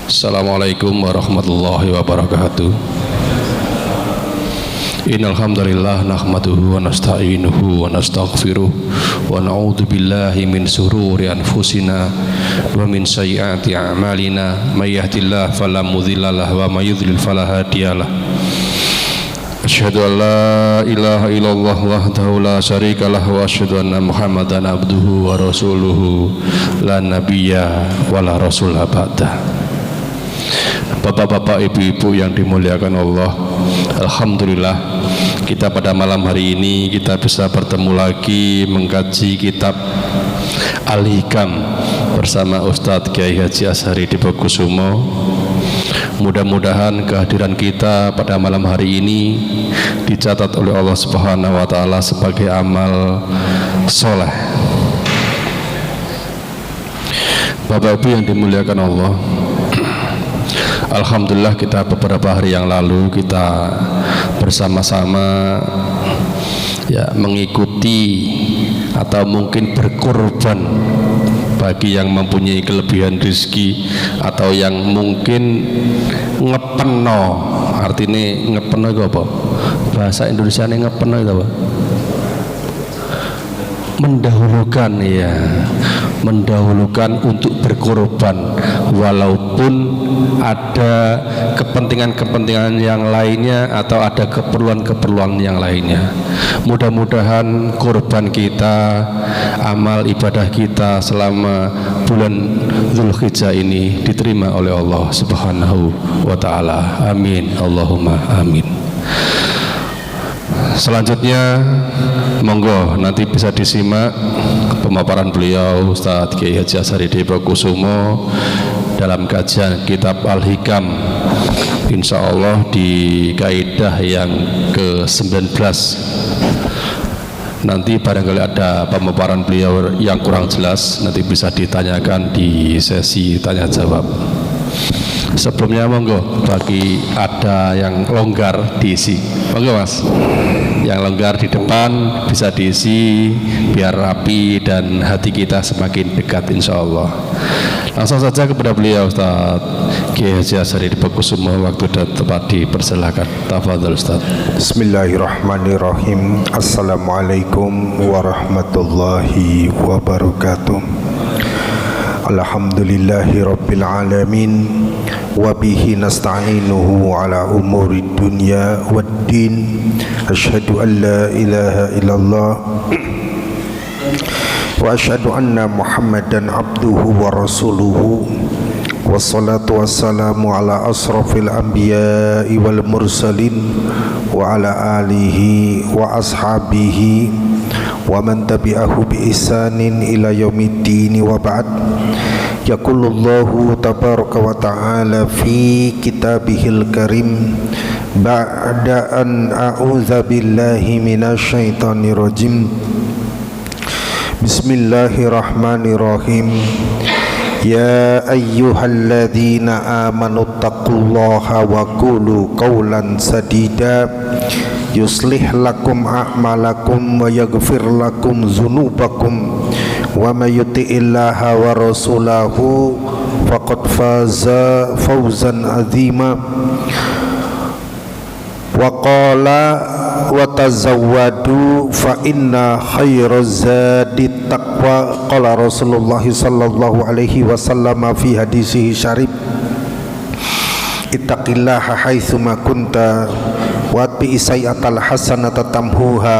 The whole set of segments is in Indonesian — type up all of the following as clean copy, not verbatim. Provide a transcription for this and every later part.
Assalamualaikum warahmatullahi wabarakatuh. Innal hamdalillah nahmaduhu wa nasta'inuhu wa nastaghfiruh wa na'udzu billahi min shururi anfusina wa min sayyiati a'malina may yahdihillahu fala mudilla lahu wa may yudlil fala hadiyalah. Asyhadu an la ilaha illallah wahdahu la syarika lah wa asyhadu anna Muhammadan abduhu wa rasuluhu la nabiyya wa la rasula ba'da. Bapak-bapak, ibu-ibu yang dimuliakan Allah, alhamdulillah kita pada malam hari ini kita bisa bertemu lagi mengkaji kitab Al-Hikam bersama Ustadz Kiai Haji Azhari Dipokusumo. Mudah-mudahan kehadiran kita pada malam hari ini dicatat oleh Allah Subhanahu wa taala sebagai amal soleh. Bapak Ibu yang dimuliakan Allah, alhamdulillah kita beberapa hari yang lalu kita bersama-sama mengikuti atau mungkin berkorban bagi yang mempunyai kelebihan rezeki atau yang mungkin ngepeno. Artinya ngepeno itu apa? Bahasa Indonesia ini ngepeno itu apa? Mendahulukan, ya, mendahulukan untuk berkorban walaupun ada kepentingan-kepentingan yang lainnya atau ada keperluan-keperluan yang lainnya. Mudah-mudahan korban kita, amal ibadah kita selama bulan Dzulhijjah ini diterima oleh Allah Subhanahu wa taala. Amin, Allahumma amin. Selanjutnya monggo nanti bisa disimak pemaparan beliau Ustadz Kiai Haji Azhari Dipokusumo dalam kajian kitab Al-Hikam, insya Allah di kaidah yang ke-19. Nanti barangkali ada pemaparan beliau yang kurang jelas, nanti bisa ditanyakan di sesi tanya jawab. Sebelumnya monggo bagi ada yang longgar diisi, monggo Mas. Yang longgar di depan bisa diisi biar rapi dan hati kita semakin dekat insya Allah. Langsung saja kepada beliau Ustaz Kiai Haji Azhari Dipokusumo, waktu dan tempat dipersilakan. Tafadhol Ustaz. Bismillahirrahmanirrahim. Assalamualaikum warahmatullahi wabarakatuh. Alhamdulillahi rabbil alamin wa bihi nasta'inuhu ala umuri dunya waddin. Asyhadu an la ilaha illallah wa asyhadu anna Muhammadan abduhu wa rasuluhu. Wassalatu wassalamu ala asrafil anbiya'i wal mursalin wa ala alihi wa ashabihi wa man tabi'ahu bi ihsanin ila yaumiddin wa ba'd. Yaqulullahu tabaraka wa ta'ala fi kitabihil karim ba'da an a'udza billahi minasyaitonir rajim. Bismillahirrahmanirrahim. Ya ayyuhalladzina amanu taqullaha wa qulu qawlan sadida yuslih lakum a'malakum wa yaghfir lakum dzunubakum wa may yuti'illaha wa rasulahu faqad faza fawzan 'azima. Wa qala wa tazawwadu fa inna khairaz zadi taqwa. Qala Rasulullah sallallahu alaihi wasallam fi hadisihi syarif, ittaqillaha haitsu ma kunta wa atbi sayyatal hasanata tamhuha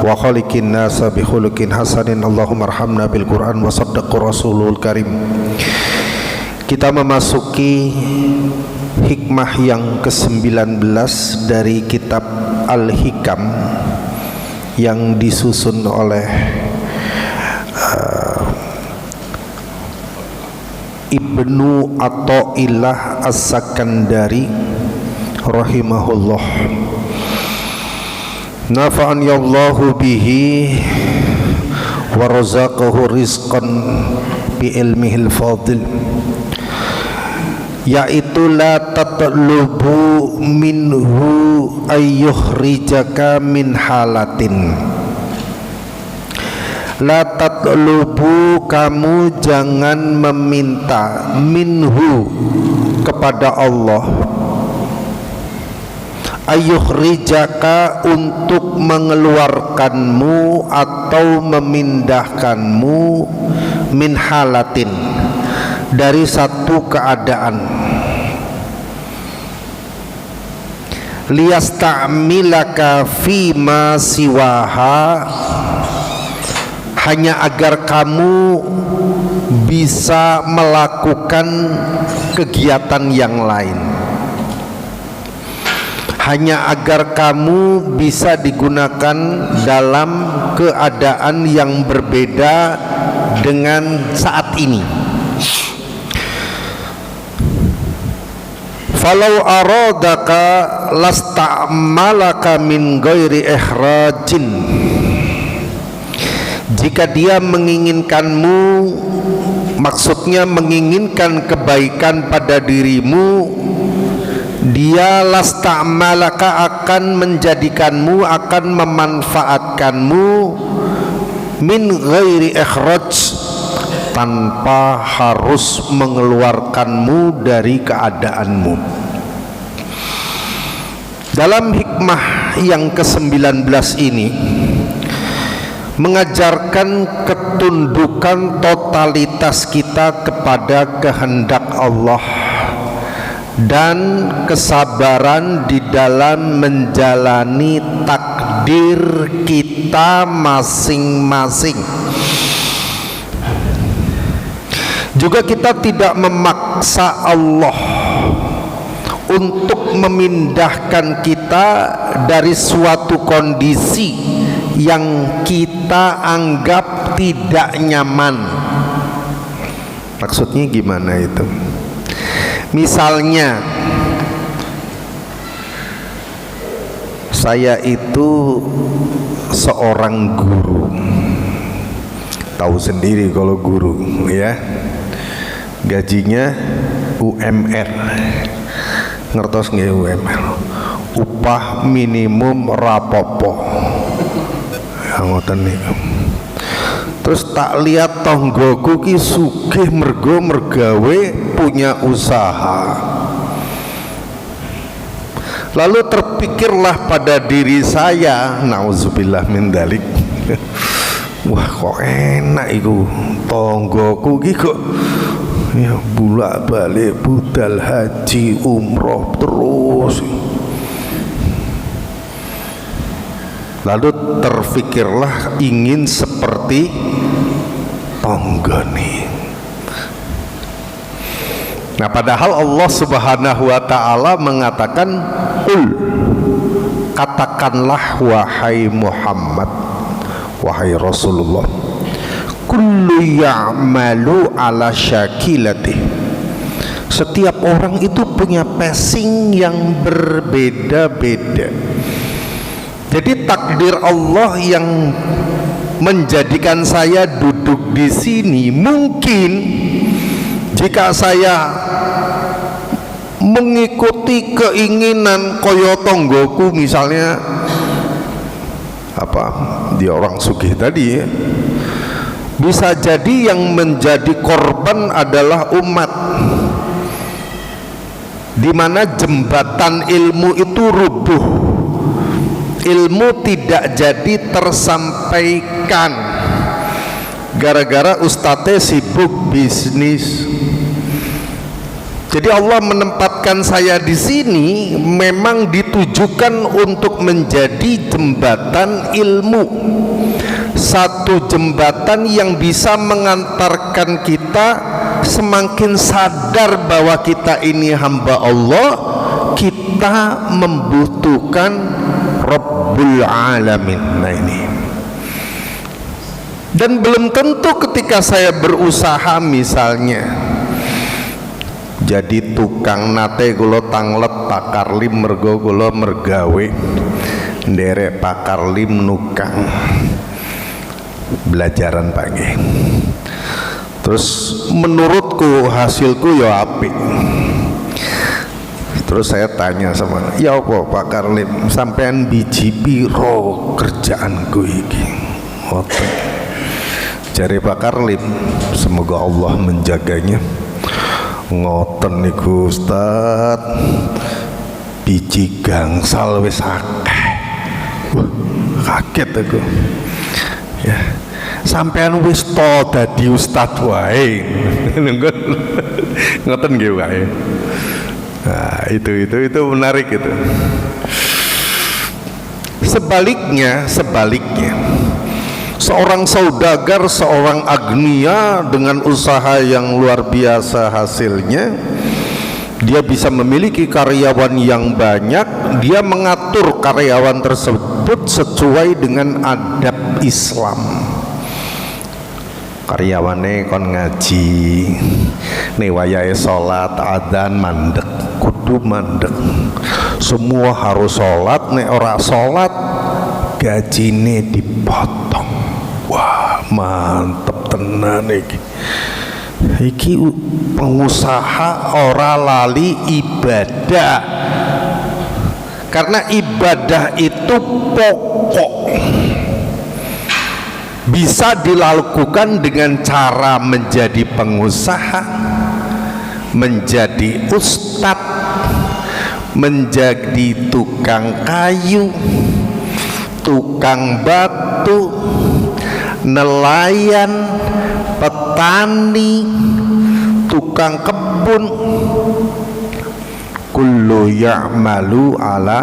wa khaliqin nasa bi khuluqin hasanin. Allahumma arhamna bil Qur'an wa saddaqa Rasulul Karim. Kita memasuki hikmah yang ke-19 dari kitab Al-Hikam yang disusun oleh Ibnu Athaillah As-Sakandari rahimahullah. Nafa'ani Allahu bihi wa razaqahu rizqan bi ilmihil fadil. Yaitu la tatlubu minhu ayyukhrijaka min halatin. La tatlubu, kamu jangan meminta, minhu, kepada Allah, ayukhrijaka, untuk mengeluarkanmu atau memindahkanmu, min halatin, dari satu keadaan, liyasta'milaka fima siwaha, hanya agar kamu bisa melakukan kegiatan yang lain, hanya agar kamu bisa digunakan dalam keadaan yang berbeda dengan saat ini. Falau aradaka lasta'malaka min ghairi ihrajin, jika dia menginginkanmu, maksudnya menginginkan kebaikan pada dirimu, dia lasta'malaka, akan menjadikanmu, akan memanfaatkanmu, min ghairi ikhraj, tanpa harus mengeluarkanmu dari keadaanmu. Dalam hikmah yang ke-19 ini mengajarkan ketundukan totalitas kita kepada kehendak Allah dan kesabaran di dalam menjalani takdir kita masing-masing. Juga kita tidak memaksa Allah untuk memindahkan kita dari suatu kondisi yang kita anggap tidak nyaman. Maksudnya gimana itu? Misalnya saya itu seorang guru, tahu sendiri kalau guru ya, gajinya UMR, ngertos nggih UMR, upah minimum rapopo, ngoten niku. Terus tak lihat tonggoku ki sugih mergo mergawe punya usaha. Lalu terpikirlah pada diri saya, nauzubillah min dalik, wah kok enak iku tonggoku ki kok ya bolak balik budal haji umroh terus. Lalu terfikirlah ingin seperti tonggoni. Nah, padahal Allah Subhanahu wa ta'ala mengatakan, katakanlah wahai Muhammad, wahai Rasulullah, kullu ya'malu ala syakilatih, setiap orang itu punya passing yang berbeda-beda. Jadi takdir Allah yang menjadikan saya duduk di sini, mungkin jika saya mengikuti keinginan koyo tonggoku, misalnya apa, dia orang sugih tadi ya, bisa jadi yang menjadi korban adalah umat, di mana jembatan ilmu itu rubuh, ilmu tidak jadi tersampaikan gara-gara ustadznya sibuk bisnis. Jadi Allah menempatkan saya di sini memang ditujukan untuk menjadi jembatan ilmu, satu jembatan yang bisa mengantarkan kita semakin sadar bahwa kita ini hamba Allah, kita membutuhkan Rabbul Alamin. Nah ini, dan belum tentu ketika saya berusaha misalnya jadi tukang nate kula tanglet pakar lim mergo kula mergawe nderek pakar lim nukang belajaran pagi, terus menurutku hasilku ya apik. Terus saya tanya sama, ya apa Pak Karlim, sampean biji piro kerjaanku iki? Oke. Jare Pak Karlim, semoga Allah menjaganya, Ngoten niku Ustaz, biji gangsal wis akeh. Wah, kaget aku. Ya, sampean wis to dadi ustaz wae. Ngoten nggih wae. Nah, itu menarik itu. Sebaliknya, seorang saudagar, seorang agnia dengan usaha yang luar biasa hasilnya, dia bisa memiliki karyawan yang banyak, dia mengatur karyawan tersebut sesuai dengan adab Islam. Karyawane kon ngaji, nih wayahe salat adzan mandek, kudu mandek. Semua harus salat, nek ora salat gajine dipotong. Wah, mantep tenan iki. Iki pengusaha ora lali ibadah, karena ibadah itu pokok, bisa dilakukan dengan cara menjadi pengusaha, menjadi ustadz, menjadi tukang kayu, tukang batu, nelayan, petani, tukang kebun. Kullu ya'malu ala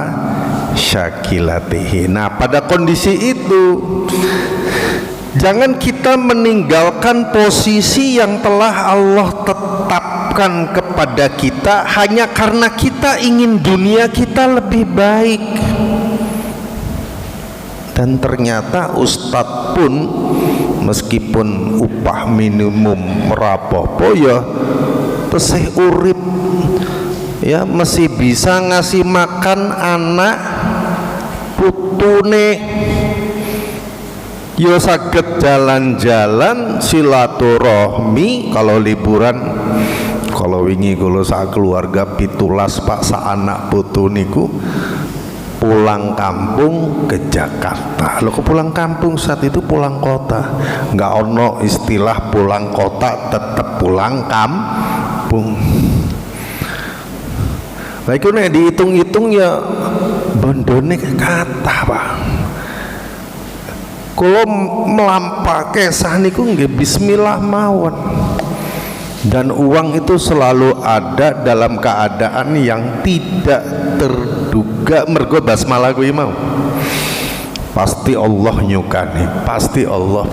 syakilatihi. Nah, pada kondisi itu jangan kita meninggalkan posisi yang telah Allah tetapkan kepada kita hanya karena kita ingin dunia kita lebih baik. Dan ternyata ustadz pun meskipun upah minimum merapopo ya tesih urip, ya masih bisa ngasih makan anak putune, ya saged jalan-jalan silaturahmi kalau liburan. Kalau wingi kula sak keluarga 17 Pak sak anak putu niku pulang kampung ke Jakarta. Lo kok pulang kampung, saat itu pulang kota. Nggak ono istilah pulang kota, tetap pulang kampung. Baik nek dihitung-hitung ya bondone kata Pak. Kalau melampake sah niku nggih bismillah mawon. Dan uang itu selalu ada dalam keadaan yang tidak terduga. Mergo basmalah kuwi mau pasti Allah nyukani, pasti Allah.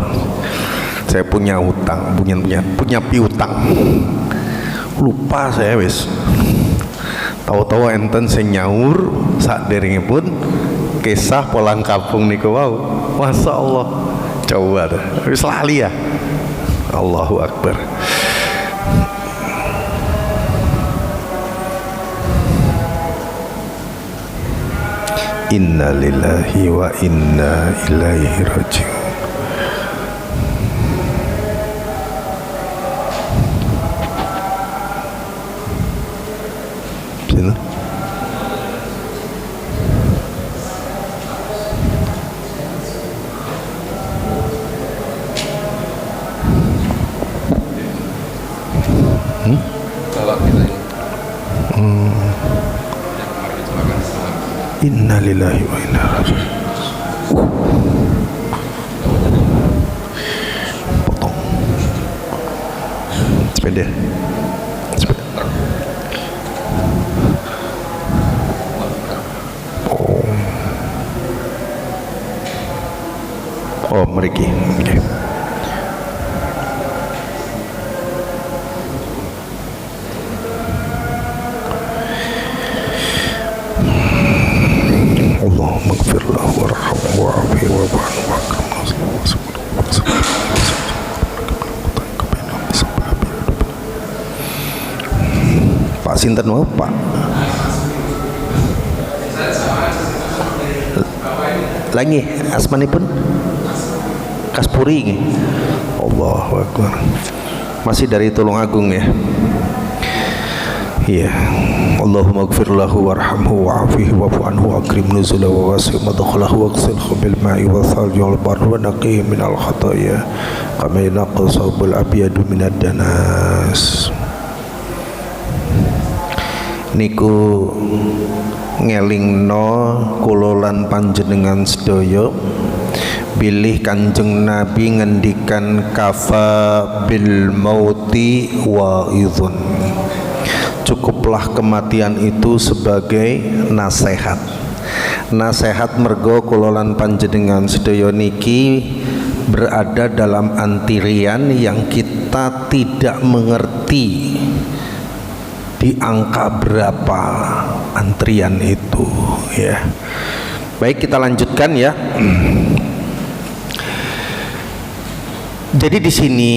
Saya punya utang, punya piutang, lupa saya wis. Tahu-tahu enten sing nyaur saderengipun kisah pulang kampung niku wau. Masya Allah, coba dah wis lali ya. Allahu Akbar. Inna lillahi wa inna ilaihi raji'un. Sini. Inna lillahi wa inna ilaihi raji'un. Potong sepeda. Oh mriki. Okay. Allahumma ighfir lahu warhamhu wa'afihi wa'fu anhu Pak sinten wae Pak? Lagi asmanipun Kaspuri nggih. Allahu Akbar. Masih dari Tulungagung ya. Iya. Allahumma ighfir lahu warhamhu wa'afihi wa'fu anhu akrim nuzulahu wa wasi' madkhalahu waghsilhu bil ma'i wa thalji wal barri wa naqih minal khataaya kama yanqu thawbul abyadu minad danas. niku ngelingno kula lan panjenengan sedaya bilih Kanjeng Nabi ngendikan kafa bil mauti wa'idhun, cukuplah kematian itu sebagai nasihat mergo kula lan panjenengan sedaya niki berada dalam antrian yang kita tidak mengerti di angka berapa antrian itu ya. Baik, kita lanjutkan ya. Jadi di sini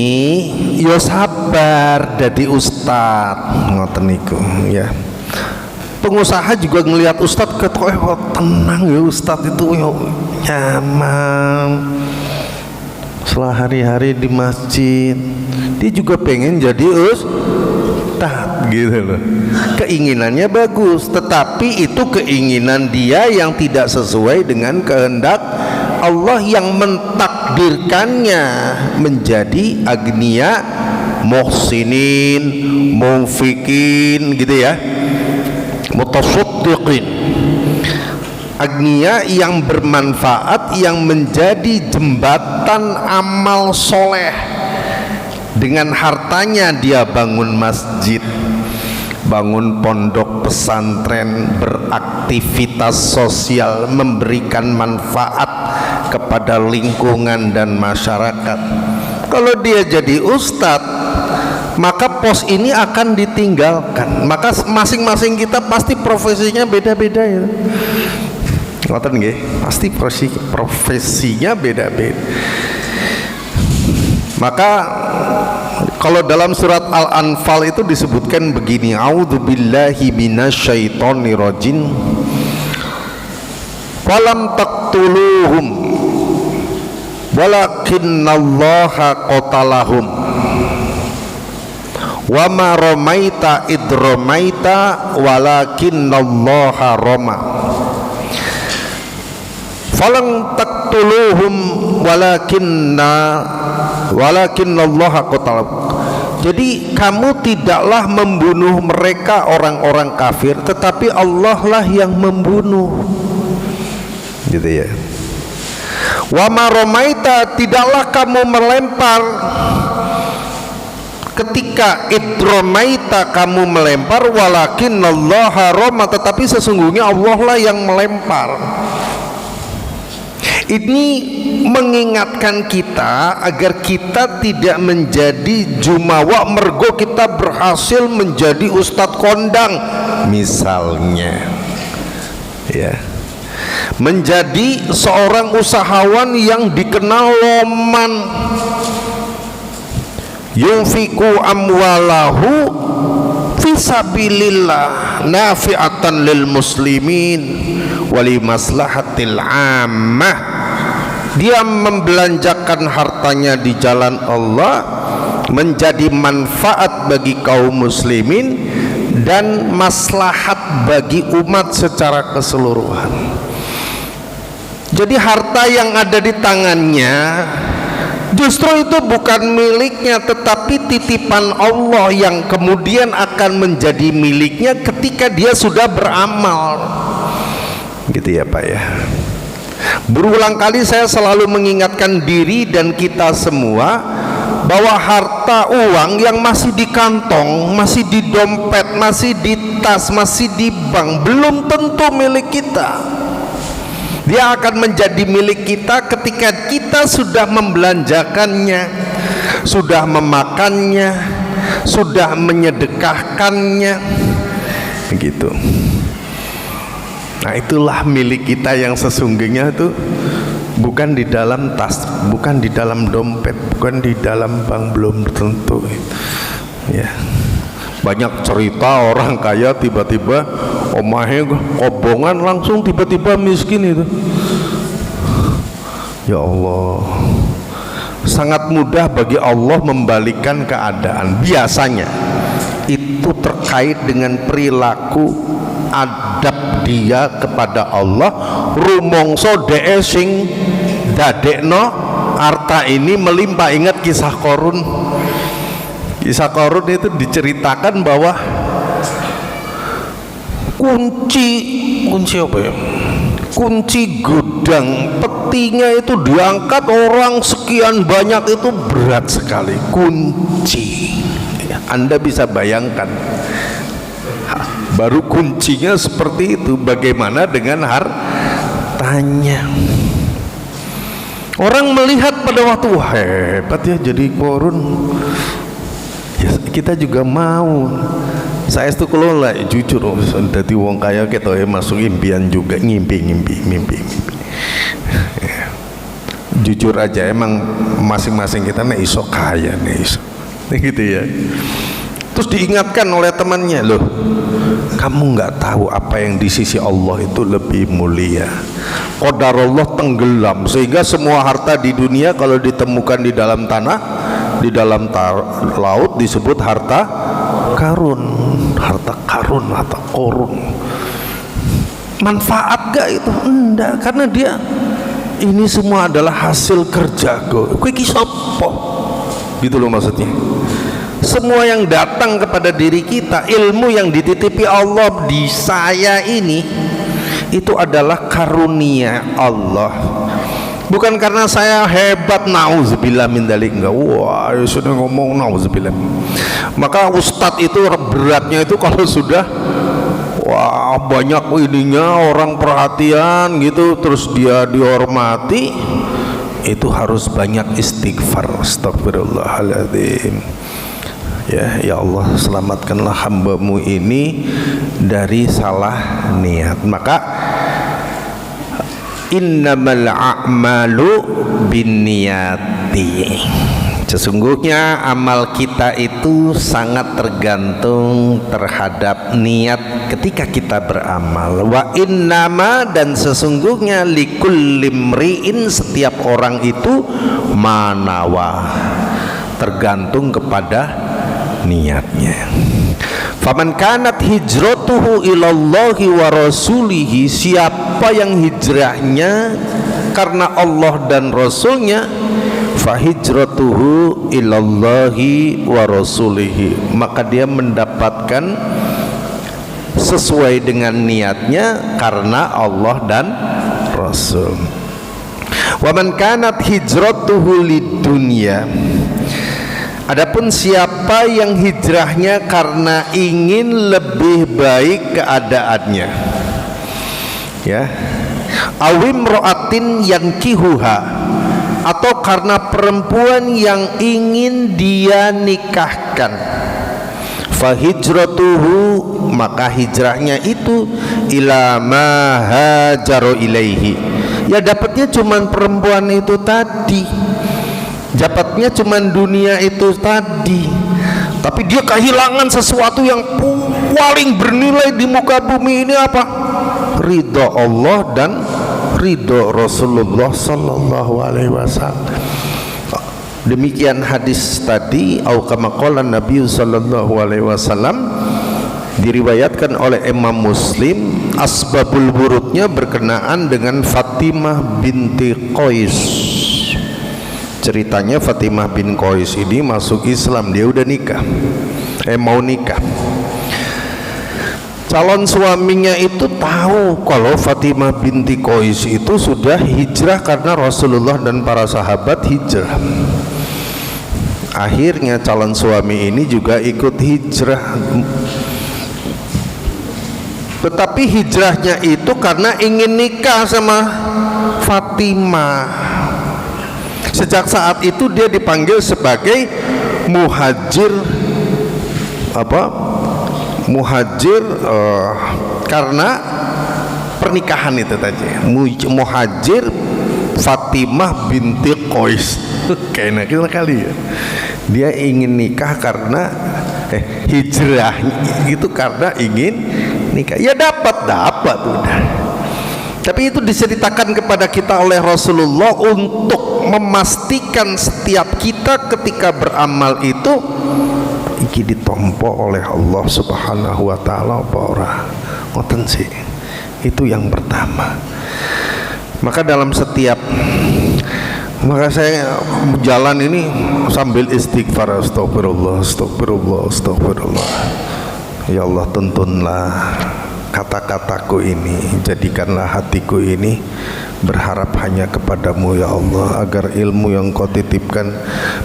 yo sabar dadi ustad ngoten niku ya. Pengusaha juga ngelihat ustad ketok tenang ya, ustad itu yo nyaman. Setelah hari-hari di masjid, dia juga pengen jadi ustad gitu loh. Keinginannya bagus, tetapi itu keinginan dia yang tidak sesuai dengan kehendak Allah yang mentakdirkannya menjadi agniya, muhsinin, munfikin gitu ya, mutasaddiqin, agniya yang bermanfaat, yang menjadi jembatan amal soleh. Dengan hartanya dia bangun masjid, bangun pondok pesantren, beraktivitas sosial, memberikan manfaat kepada lingkungan dan masyarakat. Kalau dia jadi ustadz, maka pos ini akan ditinggalkan. Maka masing-masing kita pasti profesinya beda-beda ya. Ngoten nggih, pasti profesinya beda-beda. Maka kalau dalam surat Al-Anfal itu disebutkan begini, a'udzubillahi minasyaitonirrajim, walam taqtuluhum walakinnallaha qatalahum wa ma ramaita id ramaita walakinnallaha rama. Falang taqtuluhum walakinnallaha qatalahum. Jadi kamu tidaklah membunuh mereka orang-orang kafir, tetapi Allah lah yang membunuh. Gitu ya. Wa ma ramaita, tidaklah kamu melempar ketika idromaita kamu melempar, walakinnallaha rama, tetapi sesungguhnya Allah lah yang melempar. Ini mengingatkan kita agar kita tidak menjadi jumawa mergo kita berhasil menjadi ustadz kondang misalnya ya, menjadi seorang usahawan yang dikenal loman, yunfiku amwalahu fisabilillah nafi'atan lil muslimin wali maslahatil ammah. Dia membelanjakan hartanya di jalan Allah menjadi manfaat bagi kaum muslimin dan maslahat bagi umat secara keseluruhan. Jadi harta yang ada di tangannya justru itu bukan miliknya, tetapi titipan Allah yang kemudian akan menjadi miliknya ketika dia sudah beramal. Gitu ya Pak ya. Berulang kali saya selalu mengingatkan diri dan kita semua bahwa harta uang yang masih di kantong, masih di dompet, masih di tas, masih di bank belum tentu milik kita. Dia akan menjadi milik kita ketika kita sudah membelanjakannya, sudah memakannya, sudah menyedekahkannya, begitu. Nah itulah milik kita yang sesungguhnya itu bukan di dalam tas, bukan di dalam dompet, bukan di dalam bank, belum tentu ya. Banyak cerita orang kaya tiba-tiba omahnya kobongan langsung tiba-tiba miskin itu. Ya Allah, sangat mudah bagi Allah membalikkan keadaan. Biasanya itu terkait dengan perilaku adab dia kepada Allah. Rumongso dee sing dadekno harta ini melimpah. Ingat kisah Qarun. Kisah Qarun itu diceritakan bahwa kunci apa ya? Kunci gudang petinya itu diangkat orang sekian banyak, itu berat sekali. Kunci, Anda bisa bayangkan, baru kuncinya seperti itu, bagaimana dengan hartanya? Orang melihat pada waktu, wah hebat ya jadi korun. Ya, kita juga mau. Saya itu kalau lah jujur, jadi wong kaya kita masuk impian juga, ngimpi. Jujur aja, emang masing-masing kita nih iso kaya nih iso, gitu ya. Terus diingatkan oleh temannya, loh, kamu nggak tahu apa yang di sisi Allah itu lebih mulia. Qadarullah tenggelam, sehingga semua harta di dunia kalau ditemukan di dalam tanah, di dalam laut disebut harta karun, harta korun. Manfaat gak itu? Enggak, karena dia ini semua adalah hasil kerja gue. Kowe iki sapa? Gitu loh maksudnya. Semua yang datang kepada diri kita, ilmu yang dititipi Allah di saya ini, itu adalah karunia Allah. Bukan karena saya hebat, nauzubillah min dzalik, enggak. Wah, sudah ngomong nauzubillah. Maka ustadz itu beratnya itu kalau sudah wah banyak ininya, orang perhatian gitu, terus dia dihormati, itu harus banyak istighfar. Astagfirullahaladzim. Ya Allah, selamatkanlah hambamu ini dari salah niat. Maka innamal a'malu binniyati, sesungguhnya amal kita itu sangat tergantung terhadap niat ketika kita beramal. Wa innama, dan sesungguhnya likulli mri'in, setiap orang itu manawa, tergantung kepada niatnya. Faman kanat hijratuhu ilallahi wa rasulihi, siapa yang hijrahnya karena Allah dan Rasulnya, fahijratuhu ilallahi wa rasulihi, maka dia mendapatkan sesuai dengan niatnya karena Allah dan Rasul. Waman kanat hijratuhu lidunya, adapun siapa yang hijrahnya karena ingin lebih baik keadaannya, ya, awim ro'atin yankihuha, atau karena perempuan yang ingin dia nikahkan, fahijratuhu, maka hijrahnya itu ila ma hajaru ilaihi, ya dapatnya cuman perempuan itu tadi, dapatnya cuman dunia itu tadi, tapi dia kehilangan sesuatu yang paling bernilai di muka bumi ini apa? Ridho Allah dan ridho Rasulullah sallallahu alaihi wasallam. Demikian hadis tadi, au kama qala Nabi sallallahu alaihi wasallam, diriwayatkan oleh Imam Muslim. Asbabul wurudnya berkenaan dengan Fatimah binti Qais. Ceritanya Fatimah bin Qais ini masuk Islam, dia udah nikah, mau nikah. Calon suaminya itu tahu kalau Fatimah binti Qais itu sudah hijrah karena Rasulullah dan para sahabat hijrah. Akhirnya calon suami ini juga ikut hijrah, tetapi hijrahnya itu karena ingin nikah sama Fatimah. Sejak saat itu dia dipanggil sebagai muhajir, muhajir karena pernikahan itu tadi, muhajir Fatimah binti Qais. Kayaknya kita kali ya, dia ingin nikah karena hijrah itu karena ingin nikah, ya dapat udah. Tapi itu diceritakan kepada kita oleh Rasulullah untuk memastikan setiap kita ketika beramal itu iki ditompo oleh Allah Subhanahu wa taala apa ora. Ngoten sih. Itu yang pertama. Maka dalam setiap, maka saya jalan ini sambil istighfar, astagfirullah, astagfirullah, astagfirullah. Ya Allah, tuntunlah kata-kataku ini, jadikanlah hatiku ini berharap hanya kepadamu ya Allah, agar ilmu yang kau titipkan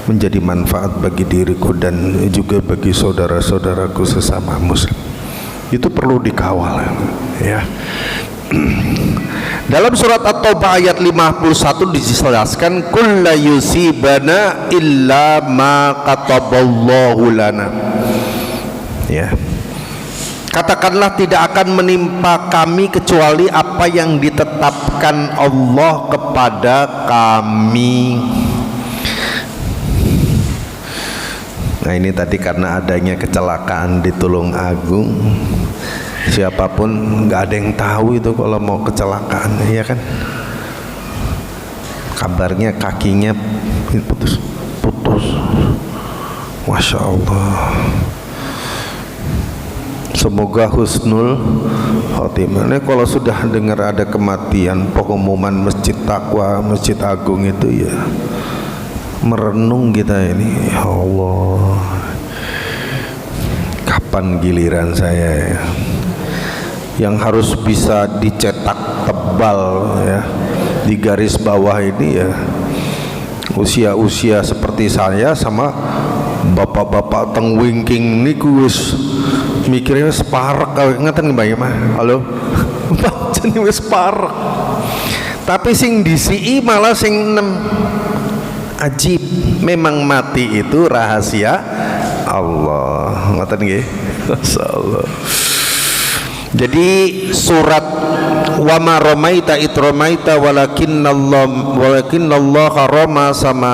menjadi manfaat bagi diriku dan juga bagi saudara-saudaraku sesama muslim. Itu perlu dikawal ya. Dalam surat At-Taubah ayat 51 dijelaskan, kullu yusibana illa ma kataballahu lana. Ya. Katakanlah tidak akan menimpa kami kecuali apa yang ditetapkan Allah kepada kami. Nah ini tadi karena adanya kecelakaan di Tulung Agung, siapapun nggak ada yang tahu itu kalau mau kecelakaan, ya kan? Kabarnya kakinya putus, masya Allah. Semoga husnul khotimah. Ini kalau sudah dengar ada kematian, pengumuman Masjid Taqwa, Masjid Agung itu ya merenung kita ini, ya Allah, kapan giliran saya ya? Yang harus bisa dicetak tebal ya di garis bawah ini ya usia-usia seperti saya sama bapak-bapak teng wingking niku wis mikirnya separek kalau ngeten Mbak mah. Halo. Jenenge wis parek. Tapi sing disii malah sing ajib. Memang mati itu rahasia Allah. Ngoten nggih. Masyaallah. Jadi surat wa ma ramaita id ramaita walakinnallaha rama sama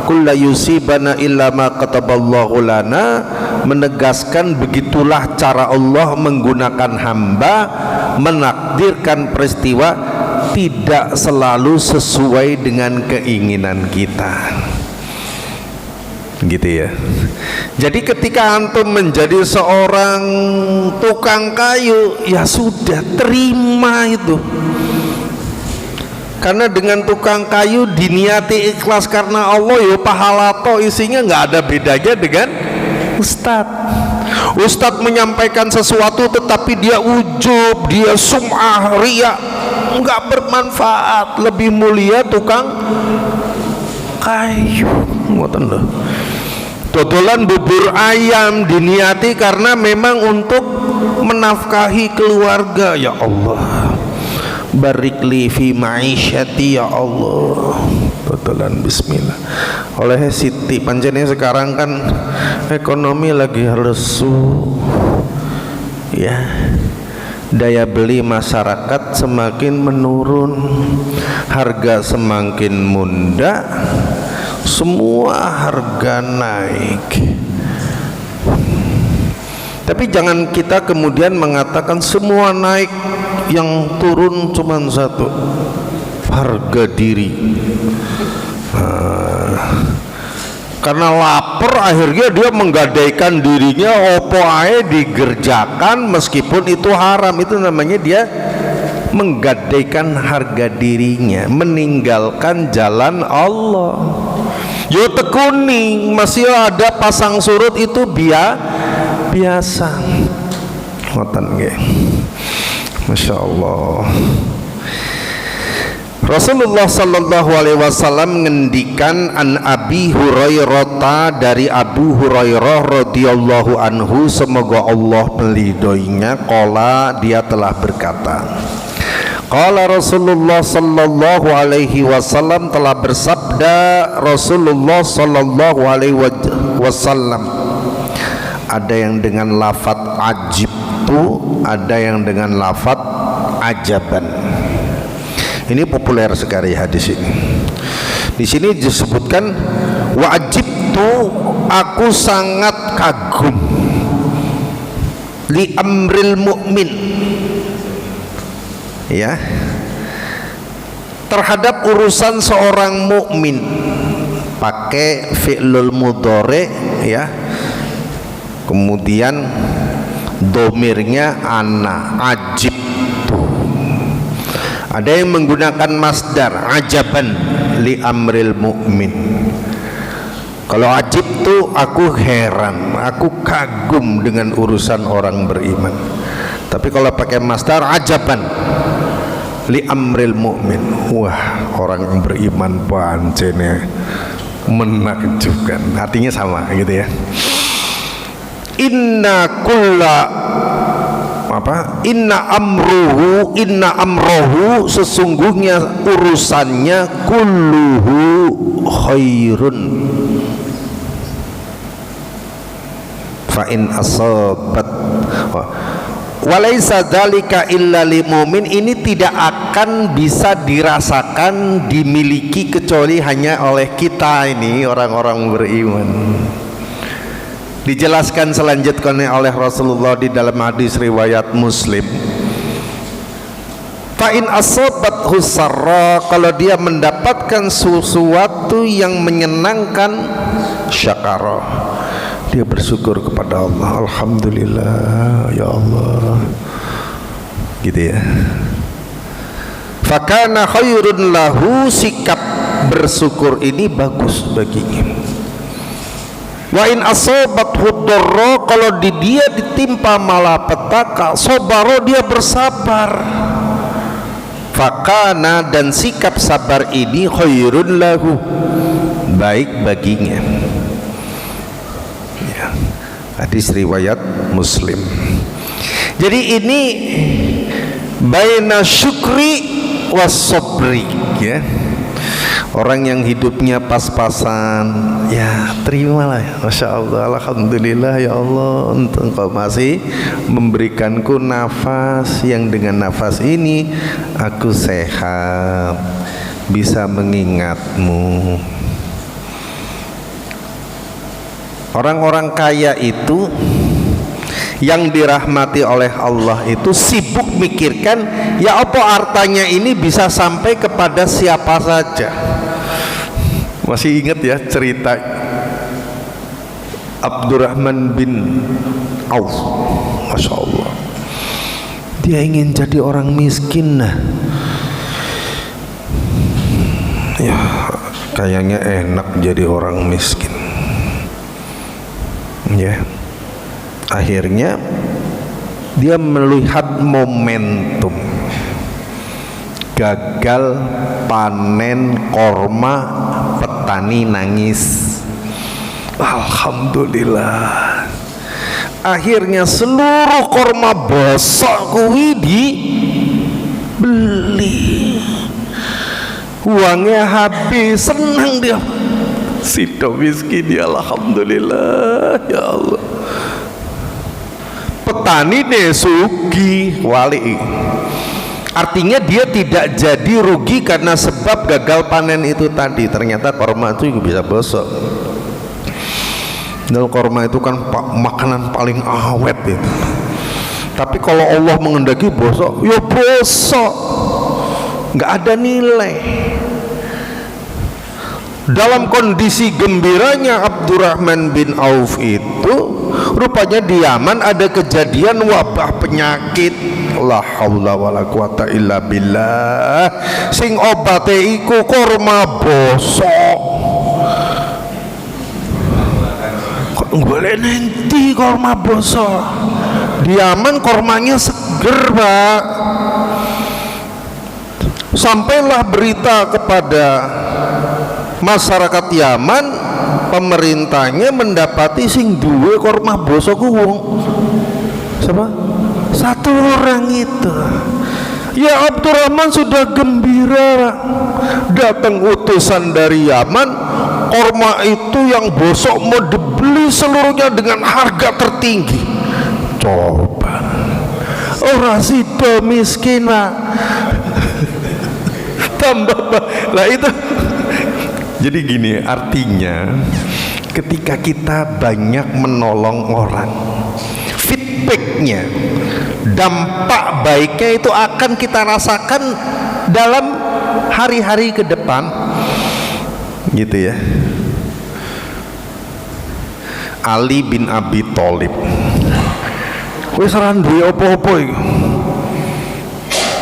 kullu yusibana illa ma kataballahu lana, menegaskan begitulah cara Allah menggunakan hamba menakdirkan peristiwa tidak selalu sesuai dengan keinginan kita, gitu ya. Jadi ketika antum menjadi seorang tukang kayu, ya sudah, terima itu. Karena dengan tukang kayu diniati ikhlas karena Allah, ya pahala toh isinya nggak ada bedanya dengan ustadz. Ustadz menyampaikan sesuatu tetapi dia ujub, dia sum'ah, riya, nggak bermanfaat. Lebih mulia tukang kayu. Ngoten lho. Dodolan bubur ayam diniati karena memang untuk menafkahi keluarga, ya Allah. Barikli fi ma'isyati ya Allah. Betulan bismillah. Oleh Siti pancene sekarang kan ekonomi lagi lesu. Ya. Daya beli masyarakat semakin menurun. Harga semakin munda. Semua harga naik. Tapi jangan kita kemudian mengatakan semua naik, yang turun cuma satu, harga diri. Karena lapar akhirnya dia menggadaikan dirinya opo ae digerjakan meskipun itu haram. Itu namanya dia menggadaikan harga dirinya, meninggalkan jalan Allah. Yo tekuni masih ada pasang surut itu biasa. Ngoten nggih. Masya Allah. Rasulullah sallallahu alaihi wasallam ngendikan an Abi Hurairah, dari Abu Hurairah radhiyallahu anhu, semoga Allah meridhoinya, qala, dia telah berkata, qala Rasulullah sallallahu alaihi wasallam, telah bersabda Rasulullah sallallahu alaihi wasallam. Ada yang dengan lafaz ajib tu, ada yang dengan lafaz ajaban. Ini populer sekali hadis ini. Di sini disebutkan wa ajibtu, aku sangat kagum, li amril mu'min, ya, terhadap urusan seorang mukmin. Pakai fi'lul mudhari, ya, kemudian domirnya ana, ajib. Ada yang menggunakan masdar ajaban, li amril mu'min. Kalau ajib tuh aku heran, aku kagum dengan urusan orang beriman. Tapi kalau pakai masdar, ajaban li amril mu'min, wah orang yang beriman pancene menakjubkan. Artinya sama gitu ya. Inna amrohu sesungguhnya urusannya kulluhu khairun fa in asabat walaysa dzalika illa lil mu'min. Ini tidak akan bisa dirasakan, dimiliki kecuali hanya oleh kita ini orang-orang beriman. Dijelaskan selanjutnya oleh Rasulullah di dalam hadis riwayat Muslim, fa in asabathu sarra, kalau dia mendapatkan sesuatu yang menyenangkan, syakara, dia bersyukur kepada Allah, alhamdulillah ya Allah, gitu ya. Fakana khairun lahu, sikap bersyukur ini bagus baginya. Wa in asabathu dharra, kalau dia ditimpa malapetaka, sabara, dia bersabar. Fakana, dan sikap sabar ini khairun lahu, baik baginya. Ya. Hadis riwayat Muslim. Jadi ini baina syukri was sabri, ya. Orang yang hidupnya pas-pasan, ya terimalah, masya Allah, alhamdulillah ya Allah, Engkau masih memberikanku nafas, yang dengan nafas ini aku sehat, bisa mengingatmu. Orang-orang kaya itu yang dirahmati oleh Allah itu sibuk mikirkan, ya apa hartanya ini bisa sampai kepada siapa saja. Masih ingat ya cerita Abdurrahman bin Auf, masya Allah, dia ingin jadi orang miskin. Nah, ya kayaknya enak jadi orang miskin, ya. Akhirnya dia melihat momentum, gagal panen korma, petani nangis, alhamdulillah. Akhirnya seluruh korma bosok kuwi dibeli, uangnya habis, senang dia, sido miskin dia, alhamdulillah ya Allah. Petani deh sugi wali, artinya dia tidak jadi rugi karena sebab gagal panen itu tadi. Ternyata korma itu bisa bosok. Dan korma itu kan makanan paling awet itu. Tapi kalau Allah mengendaki bosok, ya bosok, nggak ada nilai. Dalam kondisi gembiranya Abdurrahman bin Auf itu, rupanya di Yaman ada kejadian wabah penyakit, la haula wala quwata illa billah, sing obate iku korma bosok. Kok golek nanti korma bosok? Di Yaman kormanya seger, Pak. Sampailah berita kepada masyarakat Yaman, pemerintahnya mendapati sing duwe korma bosok wong siapa? Satu orang itu. Ya Abdurrahman sudah gembira, datang utusan dari Yaman, korma itu yang bosok mau dibeli seluruhnya dengan harga tertinggi. Coba orang sido miskin, Pak. Tambah lah itu. Jadi gini, artinya ketika kita banyak menolong orang, feedbacknya, dampak baiknya itu akan kita rasakan dalam hari-hari ke depan, gitu ya. Ali bin Abi Thalib wis ora duwe apa-apa iki.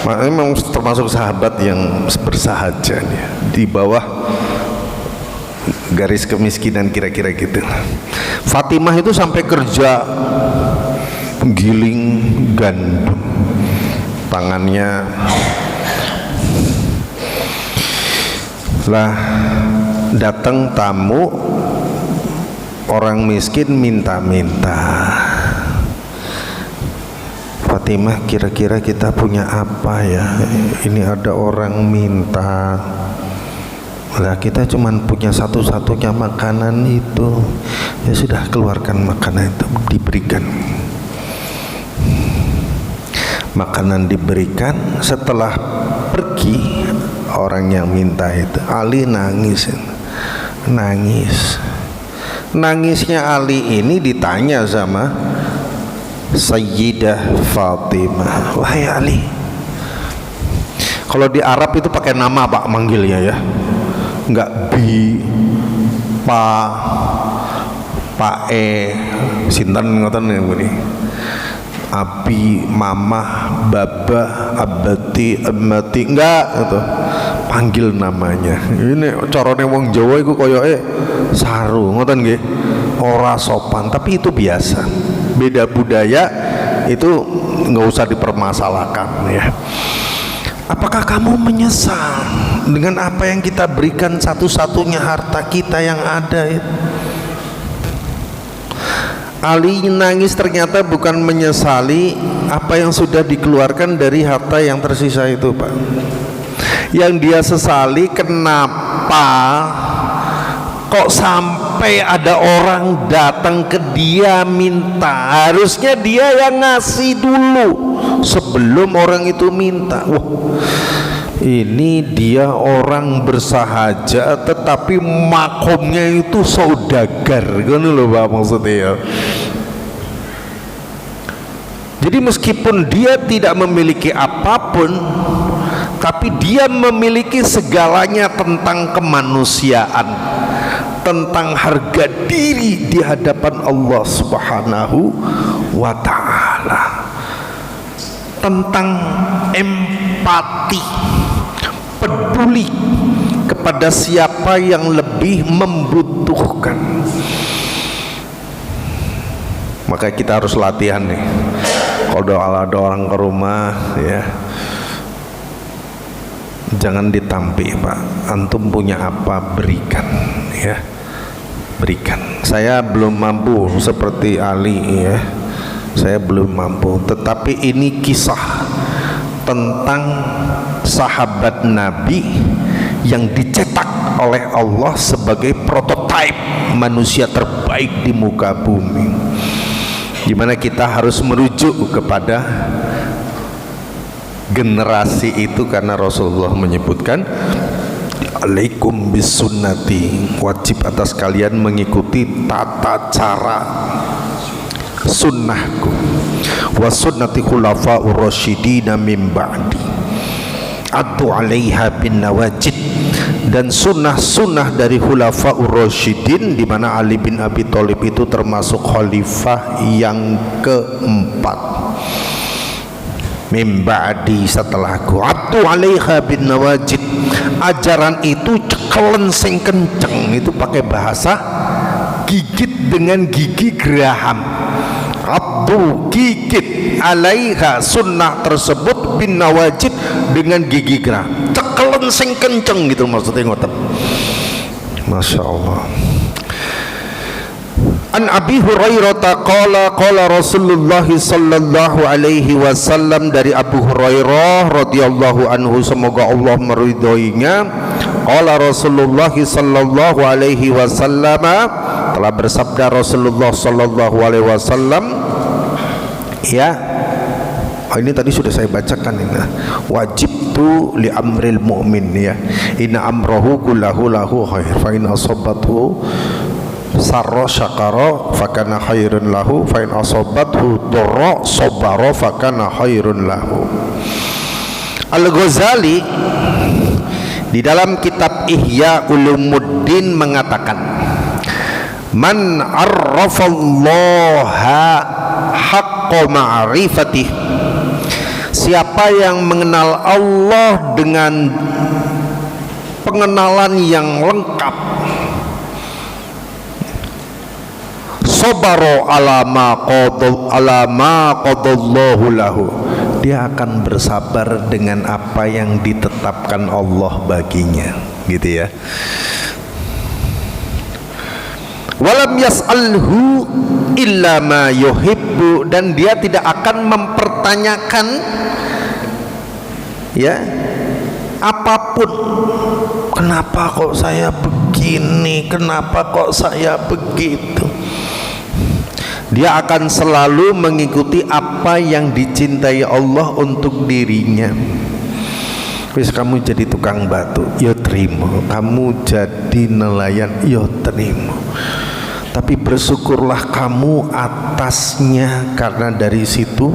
Makanya memang termasuk sahabat yang bersahaja nih, di bawah garis kemiskinan kira-kira gitu. Fatimah itu sampai kerja giling gandum, tangannya lah. Datang tamu orang miskin minta-minta, Fatimah, kira-kira kita punya apa ya? Ini ada orang minta. Lah kita cuman punya satu-satunya makanan itu. Ya sudah, keluarkan makanan itu, diberikan. Makanan diberikan. Setelah pergi orang yang minta itu, Ali nangis. Nangisnya Ali ini ditanya sama Sayyidah Fatimah, wahai Ali, kalau di Arab itu pakai nama Pak manggilnya ya, enggak bi, pak sinten ngoten ngene, abi, mama, baba, abati, amati, enggak gitu, panggil namanya. Ini carane wong Jawa iku koyoke saru ngoten nggih, ora sopan, tapi itu biasa. Beda budaya itu nggak usah dipermasalahkan ya. Apakah kamu menyesal dengan apa yang kita berikan, satu-satunya harta kita yang ada itu? Ali nangis ternyata bukan menyesali apa yang sudah dikeluarkan dari harta yang tersisa itu, Pak. Yang dia sesali, kenapa kok sampai ada orang datang ke dia minta. Harusnya dia yang ngasih dulu sebelum orang itu minta. Wah, ini dia orang bersahaja tetapi makomnya itu saudagar, kan loh Pak maksudnya ya. Jadi meskipun dia tidak memiliki apapun, tapi dia memiliki segalanya tentang kemanusiaan, tentang harga diri di hadapan Allah Subhanahu wa ta'ala, tentang empati, peduli kepada siapa yang lebih membutuhkan. Maka kita harus latihan nih, kalau ada orang ke rumah ya, jangan ditampi, Pak. Antum punya apa, berikan ya, berikan. Saya belum mampu seperti Ali ya, saya belum mampu, tetapi ini kisah tentang sahabat Nabi yang dicetak oleh Allah sebagai prototipe manusia terbaik di muka bumi, dimana kita harus merujuk kepada generasi itu, karena Rasulullah menyebutkan, alaikum bisunnati, wajib atas kalian mengikuti tata cara sunnahku, wa sunnati khulafa'ur rasyidina min ba'di, addu 'alaiha bin nawajid, dan sunnah-sunnah dari khulafa'ur rasyidin, di mana Ali bin Abi Thalib itu termasuk khalifah yang keempat. Min ba'di, setelahku, addu 'alaiha bin nawajid, ajaran itu cekelen sing kenceng, itu pakai bahasa gigit dengan gigi geraham. Abdu, gigit, alaiha, sunnah tersebut, bin nawajid, dengan gigi geraham, cekelen sing kenceng gitu maksudnya ngoten. Masya Allah. An Abi Hurairah qala Rasulullah sallallahu alaihi wasallam, dari Abu Hurairah radhiyallahu anhu, semoga Allah meridhoinya, qala Rasulullah sallallahu alaihi wasallam, telah bersabda Rasulullah sallallahu alaihi wasallam ya. Ini tadi sudah saya bacakan ini. Wajib tu li amril mu'min ya, inna amrahu kullahu lahu khair, fa in asabathu sarra syakara fakana khairun lahu, fa in asabathu dharra sabara fakana khairun lahu. Al-Ghazali di dalam kitab Ihya Ulumuddin mengatakan, man arrafallaha haqqa ma'rifatih, siapa yang mengenal Allah dengan pengenalan yang lengkap, sabara ala ma qadallahu lahu, dia akan bersabar dengan apa yang ditetapkan Allah baginya, gitu ya. Walam yas'alhu illa ma yuhibbu, dan dia tidak akan mempertanyakan ya apapun, kenapa kok saya begini, kenapa kok saya begitu. Dia akan selalu mengikuti apa yang dicintai Allah untuk dirinya. Wis kamu jadi tukang batu, ya terima. Kamu jadi nelayan, ya terima. Tapi bersyukurlah kamu atasnya, karena dari situ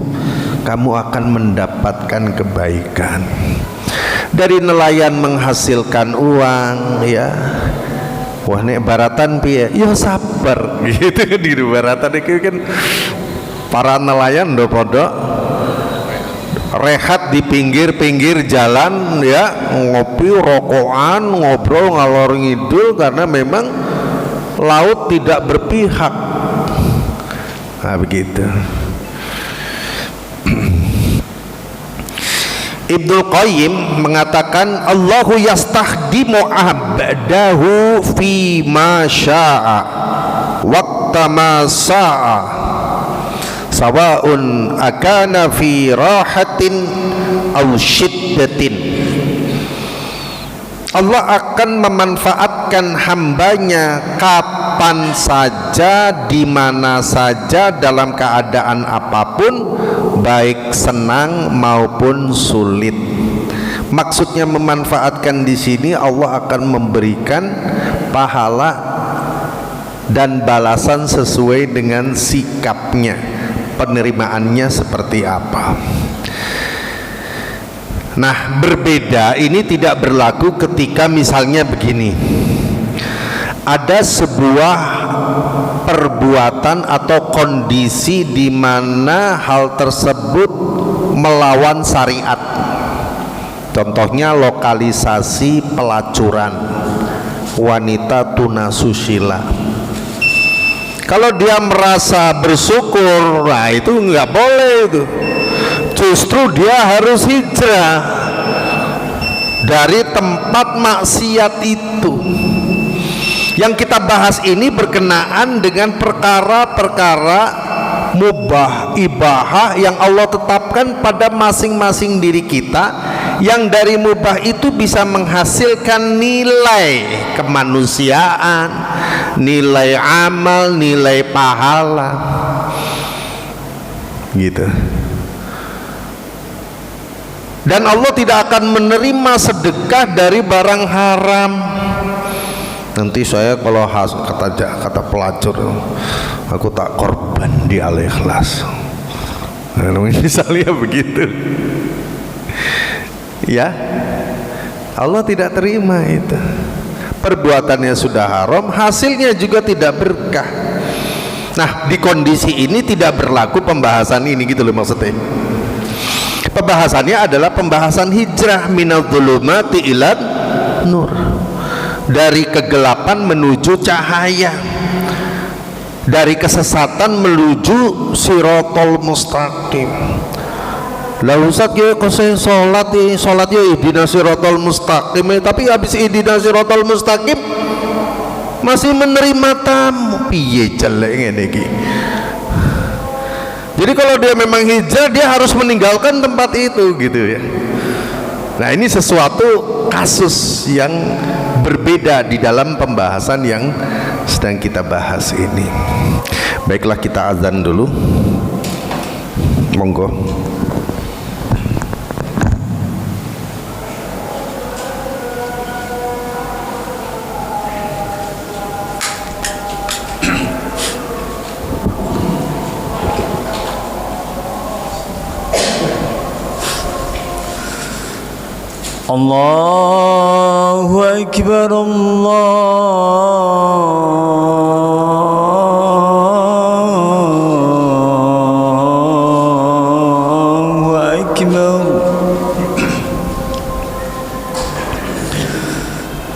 kamu akan mendapatkan kebaikan. Dari nelayan menghasilkan uang, ya. Wah, nek baratan piye? Ya sabar gitu. Di baratan itu kan para nelayan do podok rehat di pinggir-pinggir jalan, ya, ngopi, rokokan, ngobrol ngalor ngidul, karena memang laut tidak berpihak. Nah, begitu. Ibnu Qayyim mengatakan Allahu yastahdimu abdahu fi ma syaa waqta ma saa sawaun akana fi rahatin aw syiddatin. Allah akan memanfaatkan hambanya kapan saja, di mana saja, dalam keadaan apapun, baik senang maupun sulit. Maksudnya memanfaatkan di sini, Allah akan memberikan pahala dan balasan sesuai dengan sikapnya, penerimaannya seperti apa. Nah, berbeda ini tidak berlaku ketika misalnya begini, ada sebuah perbuatan atau kondisi di mana hal tersebut melawan syariat. Contohnya lokalisasi pelacuran, wanita tunasusila. Kalau dia merasa bersyukur, nah itu nggak boleh itu. Justru dia harus hijrah dari tempat maksiat itu. Yang kita bahas ini berkenaan dengan perkara-perkara mubah, ibahah yang Allah tetapkan pada masing-masing diri kita, yang dari mubah itu bisa menghasilkan nilai kemanusiaan, nilai amal, nilai pahala, gitu. Dan Allah tidak akan menerima sedekah dari barang haram. Nanti saya kalau kata pelacur, aku tak korban di Al-Ikhlas. Nah, misalnya begitu, ya, Allah tidak terima itu. Perbuatannya sudah haram, hasilnya juga tidak berkah. Nah, di kondisi ini tidak berlaku pembahasan ini, gitu loh maksudnya. Pembahasannya adalah pembahasan hijrah minadh-dhulumati ilan nur, dari kegelapan menuju cahaya, dari kesesatan menuju sirotol mustaqim. Lah Ustaz ya kok saya sholat ya ihdinas sirotol mustaqim, tapi habis ihdinas sirotol mustaqim masih menerima tamu, piye jelek ngene iki. Jadi kalau dia memang hijrah, dia harus meninggalkan tempat itu, gitu ya. Nah, ini sesuatu kasus yang berbeda di dalam pembahasan yang sedang kita bahas ini. Baiklah, kita azan dulu. Monggo. Allahu Akbar, Allahu Akbar,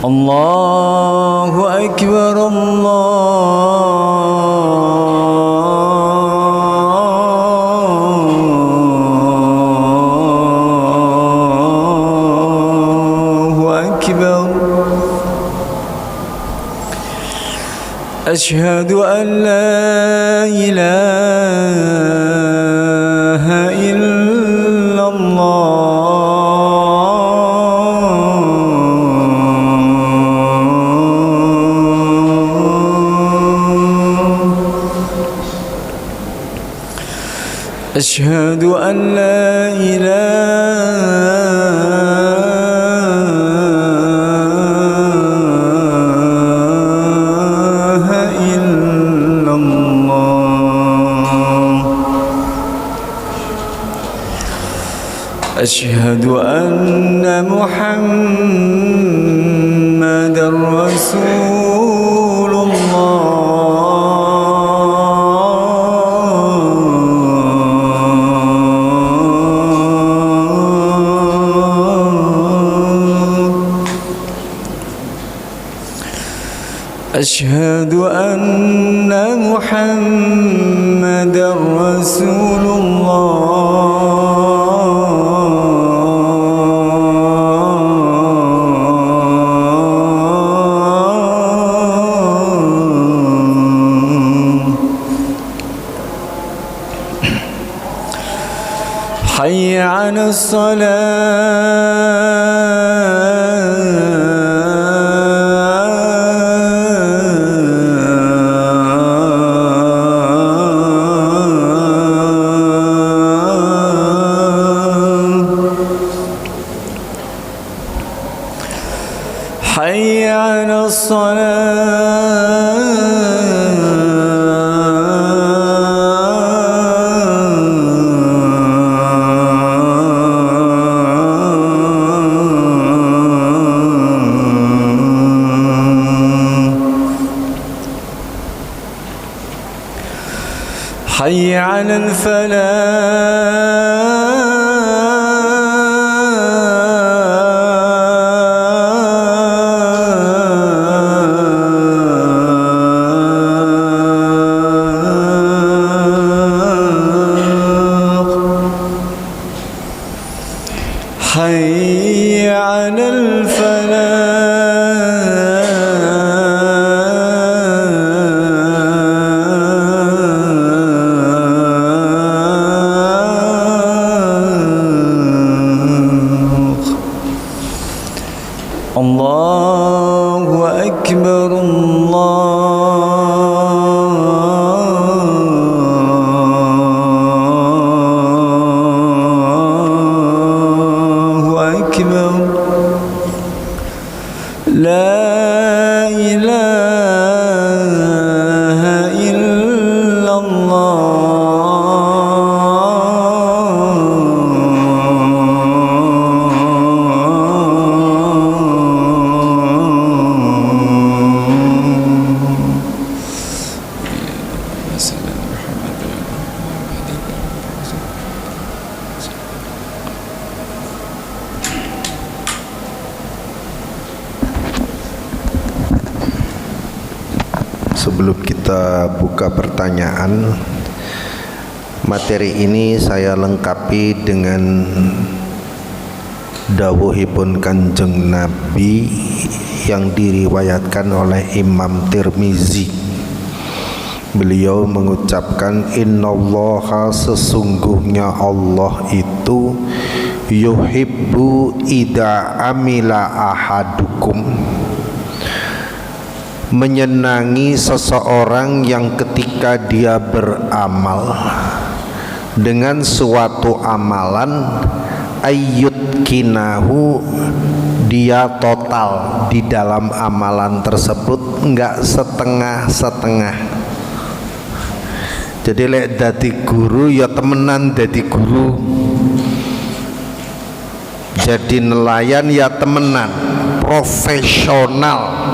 Allahu Akbar, Allahu أشهد أن لا إله إلا الله أشهد أن لا إله إلا الله أشهد أن محمدًا رسول أشهد أن محمدًا رسول الله حي على حي على حي على الفلاح حي على الفلاح الله أكبر الله أكبر لا إله إلا Sebelum kita buka pertanyaan, materi ini saya lengkapi dengan dawuhipun Kanjeng Nabi yang diriwayatkan oleh Imam Tirmizi. Beliau mengucapkan, innallaha, sesungguhnya Allah itu yuhibbu idza amila ahadukum, menyenangi seseorang yang ketika dia beramal dengan suatu amalan, ayyut kinahu, dia total di dalam amalan tersebut, enggak setengah-setengah. Jadi lek dadi guru ya temenan dadi guru, jadi nelayan ya temenan, profesional.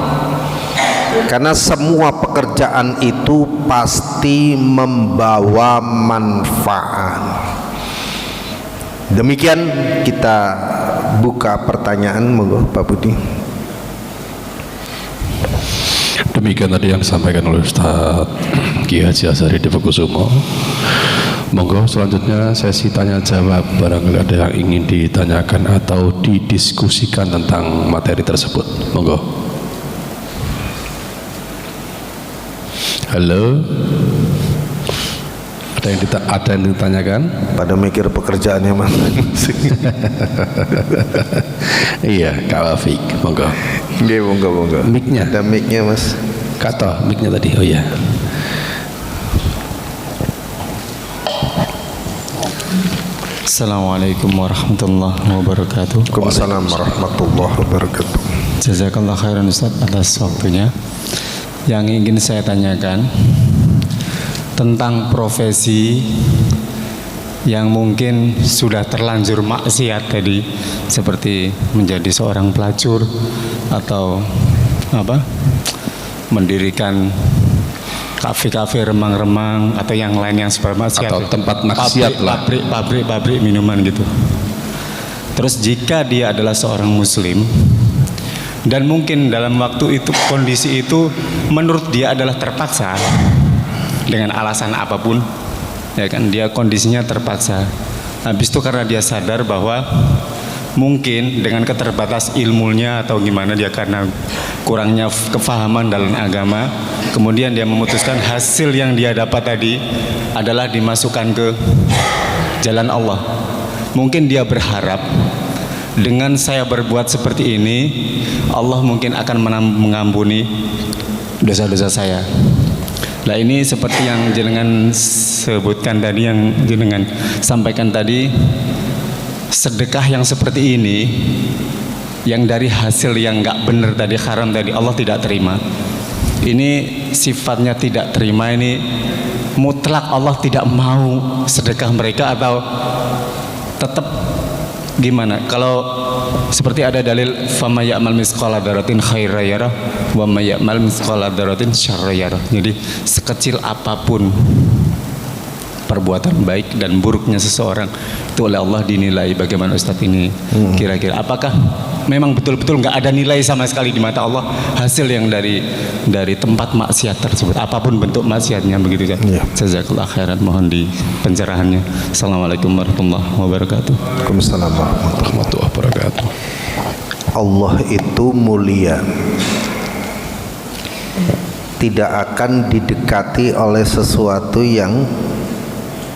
Karena semua pekerjaan itu pasti membawa manfaat. Demikian kita buka pertanyaan, monggo Pak Budi. Demikian tadi yang disampaikan oleh Ustaz Ki Haji Azhari Dipokusumo. Monggo selanjutnya sesi tanya jawab, barangkali ada yang ingin ditanyakan atau didiskusikan tentang materi tersebut. Monggo. Halo. Ada yang ditanyakan? Pada mikir pekerjaannya masing-masing. Iya, Kak Wafik, monggo. Nggih, monggo. Mic-nya. Ada mic-nya, Mas. Kata mic-nya tadi. Oh iya. Assalamualaikum warahmatullahi wabarakatuh. Waalaikumsalam warahmatullahi wabarakatuh. Jazakallah khairan Ustaz atas waktunya. Yang ingin saya tanyakan tentang profesi yang mungkin sudah terlanjur maksiat tadi, seperti menjadi seorang pelacur atau mendirikan kafe-kafe remang-remang atau yang lain yang seperti maksiat atau tempat maksiat lah, pabrik minuman gitu. Terus jika dia adalah seorang muslim dan mungkin dalam waktu itu kondisi itu menurut dia adalah terpaksa dengan alasan apapun, ya kan, dia kondisinya terpaksa. Habis itu karena dia sadar bahwa mungkin dengan keterbatas ilmunya atau gimana dia karena kurangnya kefahaman dalam agama, kemudian dia memutuskan hasil yang dia dapat tadi adalah dimasukkan ke jalan Allah. Mungkin dia berharap dengan saya berbuat seperti ini Allah mungkin akan mengampuni dosa-dosa saya. Nah, ini seperti yang jenengan sebutkan tadi, yang jenengan sampaikan tadi, sedekah yang seperti ini yang dari hasil yang nggak benar tadi, haram tadi, Allah tidak terima. Ini sifatnya tidak terima, ini mutlak Allah tidak mau sedekah mereka atau tetap gimana? Kalau seperti ada dalil fama ya'mal misqala dzarratin khairan yarah wa may ya'mal misqala dzarratin syarran yarah. Jadi sekecil apapun perbuatan baik dan buruknya seseorang itu oleh Allah dinilai. Bagaimana Ustadz ini kira-kira apakah memang betul-betul nggak ada nilai sama sekali di mata Allah hasil yang dari tempat maksiat tersebut, apapun bentuk maksiatnya, begitu kan? Ya. Jazakallah khairan, mohon di pencerahannya. Assalamualaikum warahmatullahi wabarakatuh. Waalaikumsalam Warahmatullahi wabarakatuh. Allah itu mulia, tidak akan didekati oleh sesuatu yang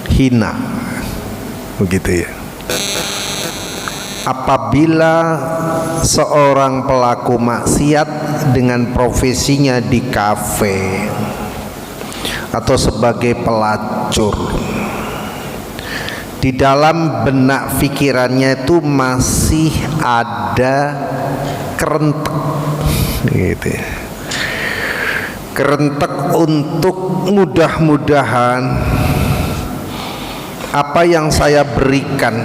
hina, begitu ya. Apabila seorang pelaku maksiat dengan profesinya di kafe atau sebagai pelacur, di dalam benak pikirannya itu masih ada kerentek, gitu ya. Kerentek untuk mudah-mudahan apa yang saya berikan,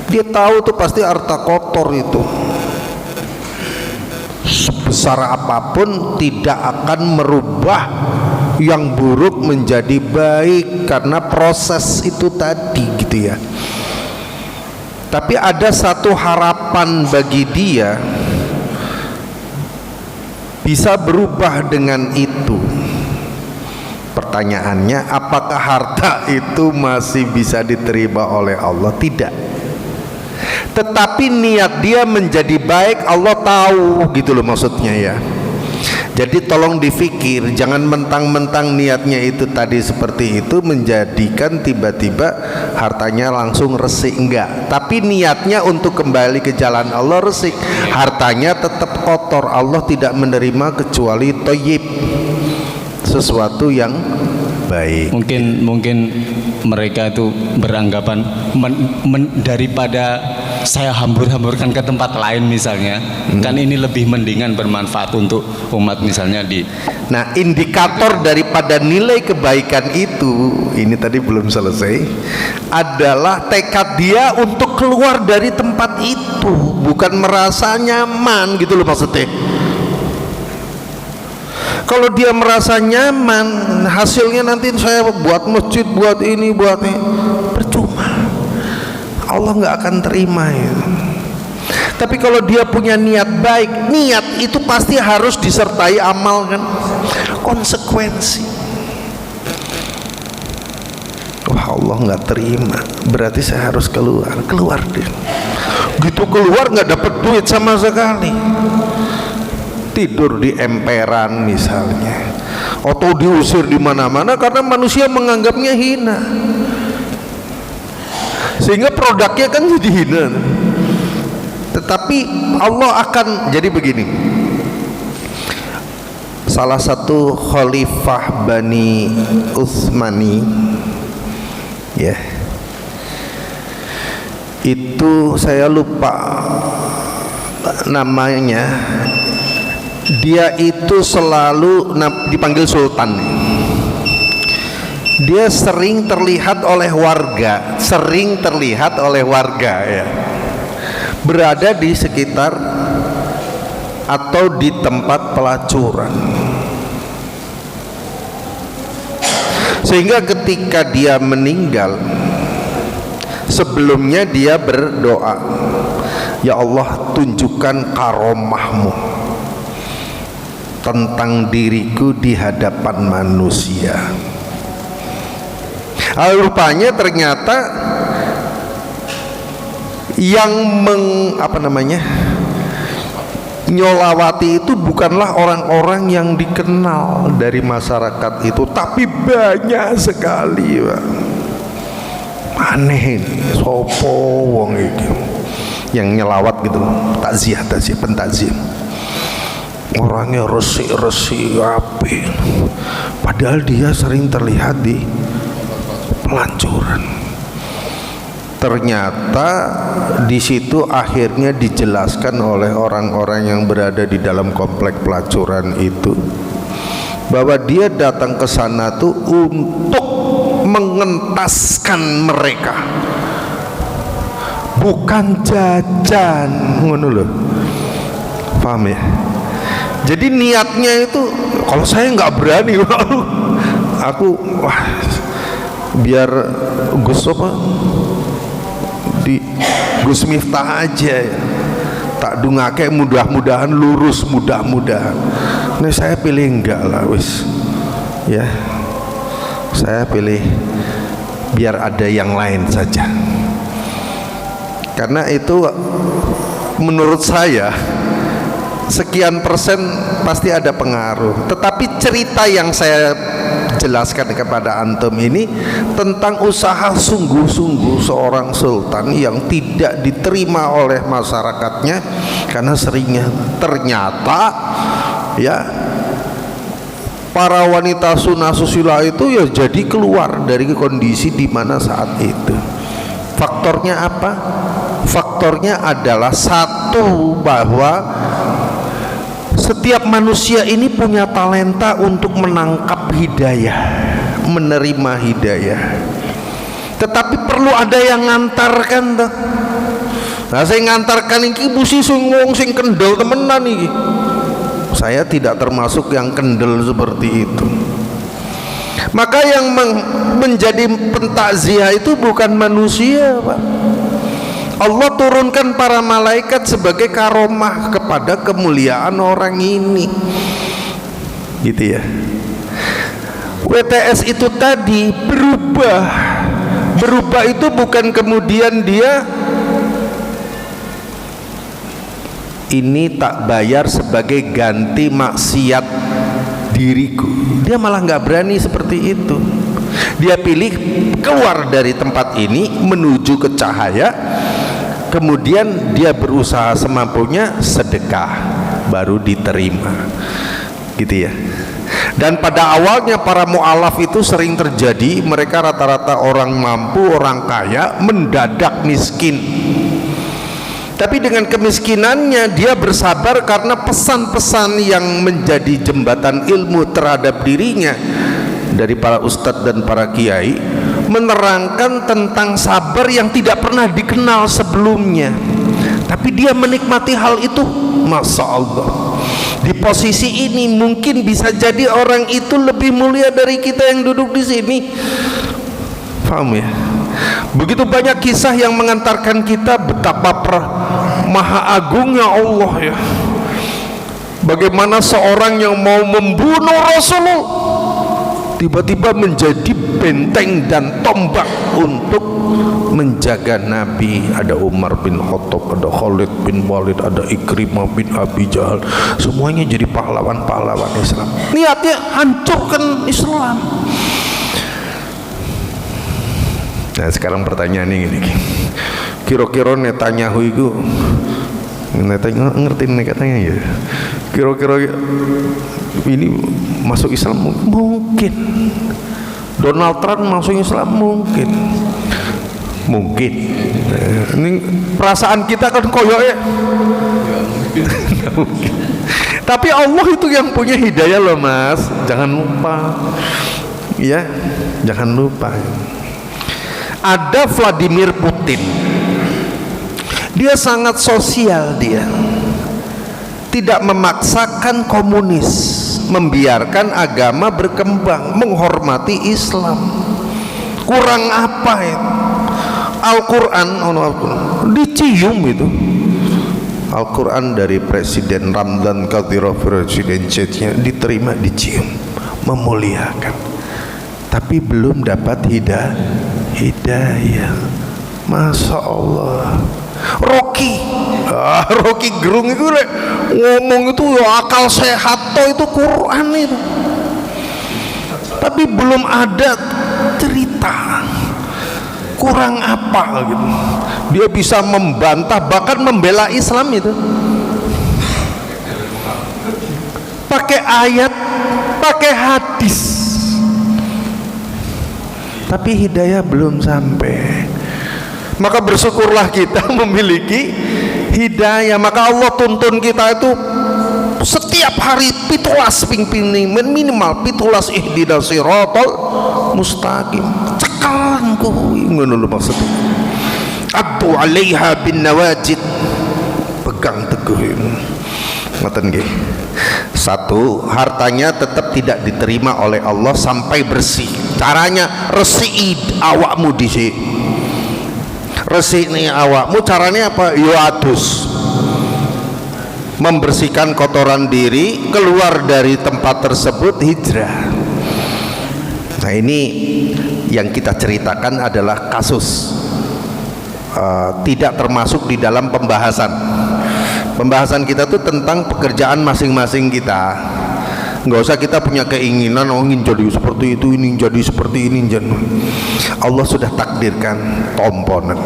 dia tahu tuh pasti harta kotor itu, sebesar apapun tidak akan merubah yang buruk menjadi baik karena proses itu tadi, gitu ya. Tapi ada satu harapan bagi dia bisa berubah dengan itu. Pertanyaannya, apakah harta itu masih bisa diterima oleh Allah? Tidak. Tetapi niat dia menjadi baik Allah tahu, gitu loh maksudnya ya. Jadi tolong difikir, jangan mentang-mentang niatnya itu tadi seperti itu menjadikan tiba-tiba hartanya langsung resik, enggak. Tapi niatnya untuk kembali ke jalan Allah resik, hartanya tetap kotor. Allah tidak menerima kecuali thayyib, sesuatu yang baik. Mungkin mereka itu beranggapan daripada saya hambur-hamburkan ke tempat lain misalnya, kan ini lebih mendingan bermanfaat untuk umat misalnya di. Nah, indikator daripada nilai kebaikan itu, ini tadi belum selesai, adalah tekad dia untuk keluar dari tempat itu, bukan merasa nyaman, gitu loh maksudnya. Kalau dia merasa nyaman, hasilnya nanti saya buat masjid, buat ini, buat ini, percuma. Allah nggak akan terima ya. Tapi kalau dia punya niat baik, niat itu pasti harus disertai amal kan, konsekuensi. Wah, Allah nggak terima, berarti saya harus keluar deh. Gitu keluar nggak dapat duit sama sekali. Tidur di emperan misalnya, atau diusir di mana-mana karena manusia menganggapnya hina, sehingga produknya kan jadi hina. Tetapi Allah akan jadi begini. Salah satu khalifah Bani Utsmani, ya, itu saya lupa namanya. Dia itu selalu dipanggil sultan. Dia sering terlihat oleh warga, ya, berada di sekitar atau di tempat pelacuran, sehingga ketika dia meninggal, sebelumnya dia berdoa, ya Allah, tunjukkan karomahmu tentang diriku di hadapan manusia. Rupanya ternyata yang nyolawati itu bukanlah orang-orang yang dikenal dari masyarakat itu, tapi banyak sekali, Pak. Aneh ini, sopo wong iki yang nyelawat gitu, takziah, pentakziah. Orangnya resik-resik api, padahal dia sering terlihat di pelancuran. Ternyata di situ akhirnya dijelaskan oleh orang-orang yang berada di dalam komplek pelacuran itu bahwa dia datang ke sana tuh untuk mengentaskan mereka, bukan jajan, ngono loh. Paham ya? Jadi niatnya itu, kalau saya nggak berani, aku biar Gus Gus Miftah aja ya, tak dungake, mudah-mudahan lurus, mudah-mudahan. Nah saya pilih enggak lah, wis ya, saya pilih biar ada yang lain saja, karena itu menurut saya sekian persen pasti ada pengaruh. Tetapi cerita yang saya jelaskan kepada antum ini tentang usaha sungguh-sungguh seorang sultan yang tidak diterima oleh masyarakatnya karena seringnya ternyata ya para wanita sunnah susila itu ya jadi keluar dari kondisi di mana saat itu. Faktornya apa? Faktornya adalah satu, bahwa setiap manusia ini punya talenta untuk menangkap hidayah, menerima hidayah. Tetapi perlu ada yang ngantarkan tuh. Nah, saya ngantarkan ini busi sing kendel temenan iki. Saya tidak termasuk yang kendel seperti itu. Maka yang menjadi pentakziah itu bukan manusia, Pak. Allah turunkan para malaikat sebagai karomah kepada kemuliaan orang ini, gitu ya. WTS itu tadi berubah itu bukan kemudian dia ini tak bayar sebagai ganti maksiat diriku. Dia malah nggak berani seperti itu. Dia pilih keluar dari tempat ini menuju ke cahaya. Kemudian dia berusaha semampunya sedekah, baru diterima, gitu ya. Dan pada awalnya para mu'alaf itu sering terjadi, mereka rata-rata orang mampu, orang kaya, mendadak miskin. Tapi dengan kemiskinannya dia bersabar karena pesan-pesan yang menjadi jembatan ilmu terhadap dirinya dari para ustadz dan para kiai menerangkan tentang sabar yang tidak pernah dikenal sebelumnya. Tapi dia menikmati hal itu, Masya Allah. Di posisi ini mungkin bisa jadi orang itu lebih mulia dari kita yang duduk di sini. Paham ya? Begitu banyak kisah yang mengantarkan kita betapa maha agungnya Allah ya. Bagaimana seorang yang mau membunuh Rasulullah tiba-tiba menjadi benteng dan tombak untuk menjaga Nabi. Ada Umar bin Khattab, ada Khalid bin Walid, ada Ikrimah bin Abi Jahal, semuanya jadi pahlawan-pahlawan Islam. Niatnya hancurkan Islam. Nah sekarang pertanyaannya gini, kira-kira Netanyahu itu ngerti katanya ya, kira-kira ini masuk Islam mungkin, Donald Trump masuk Islam mungkin. Ini perasaan kita kan koyoknya tapi Allah itu yang punya hidayah loh mas, jangan lupa ya, jangan lupa. Ada Vladimir Putin, dia sangat sosial, dia tidak memaksakan komunis, membiarkan agama berkembang, menghormati Islam. Kurang apa itu? Al-Quran dicium itu. Al-Quran dari Presiden Ramzan Kadyrov, Presiden Chechnya, diterima, dicium, memuliakan, tapi belum dapat hidayah. Masya Allah. Rocky Gerung itu ngomong itu ya akal sehat toh, itu Quran itu, tapi belum ada cerita. Kurang apa gitu. Dia bisa membantah, bahkan membela Islam itu, pakai ayat, pakai hadis, tapi hidayah belum sampai. Maka bersyukurlah kita memiliki hidayah. Maka Allah tuntun kita itu setiap hari pitulas pingpini, minimal pitulas ihdinas siratal mustaqim. Cekalan kuwi ngono lho maksudnya. Addu 'alaiha bin nawajid, pegang teguh. Ngoten nggih. Satu, hartanya tetap tidak diterima oleh Allah sampai bersih. Caranya resiki awakmu dhisik. Resiki awakmu caranya apa? Yo adus. Membersihkan kotoran diri, keluar dari tempat tersebut, hijrah. Nah ini yang kita ceritakan adalah kasus, tidak termasuk di dalam pembahasan kita tuh tentang pekerjaan masing-masing kita. Nggak usah kita punya keinginan ingin jadi seperti itu, ini jadi seperti ini. Allah sudah takdirkan tomponan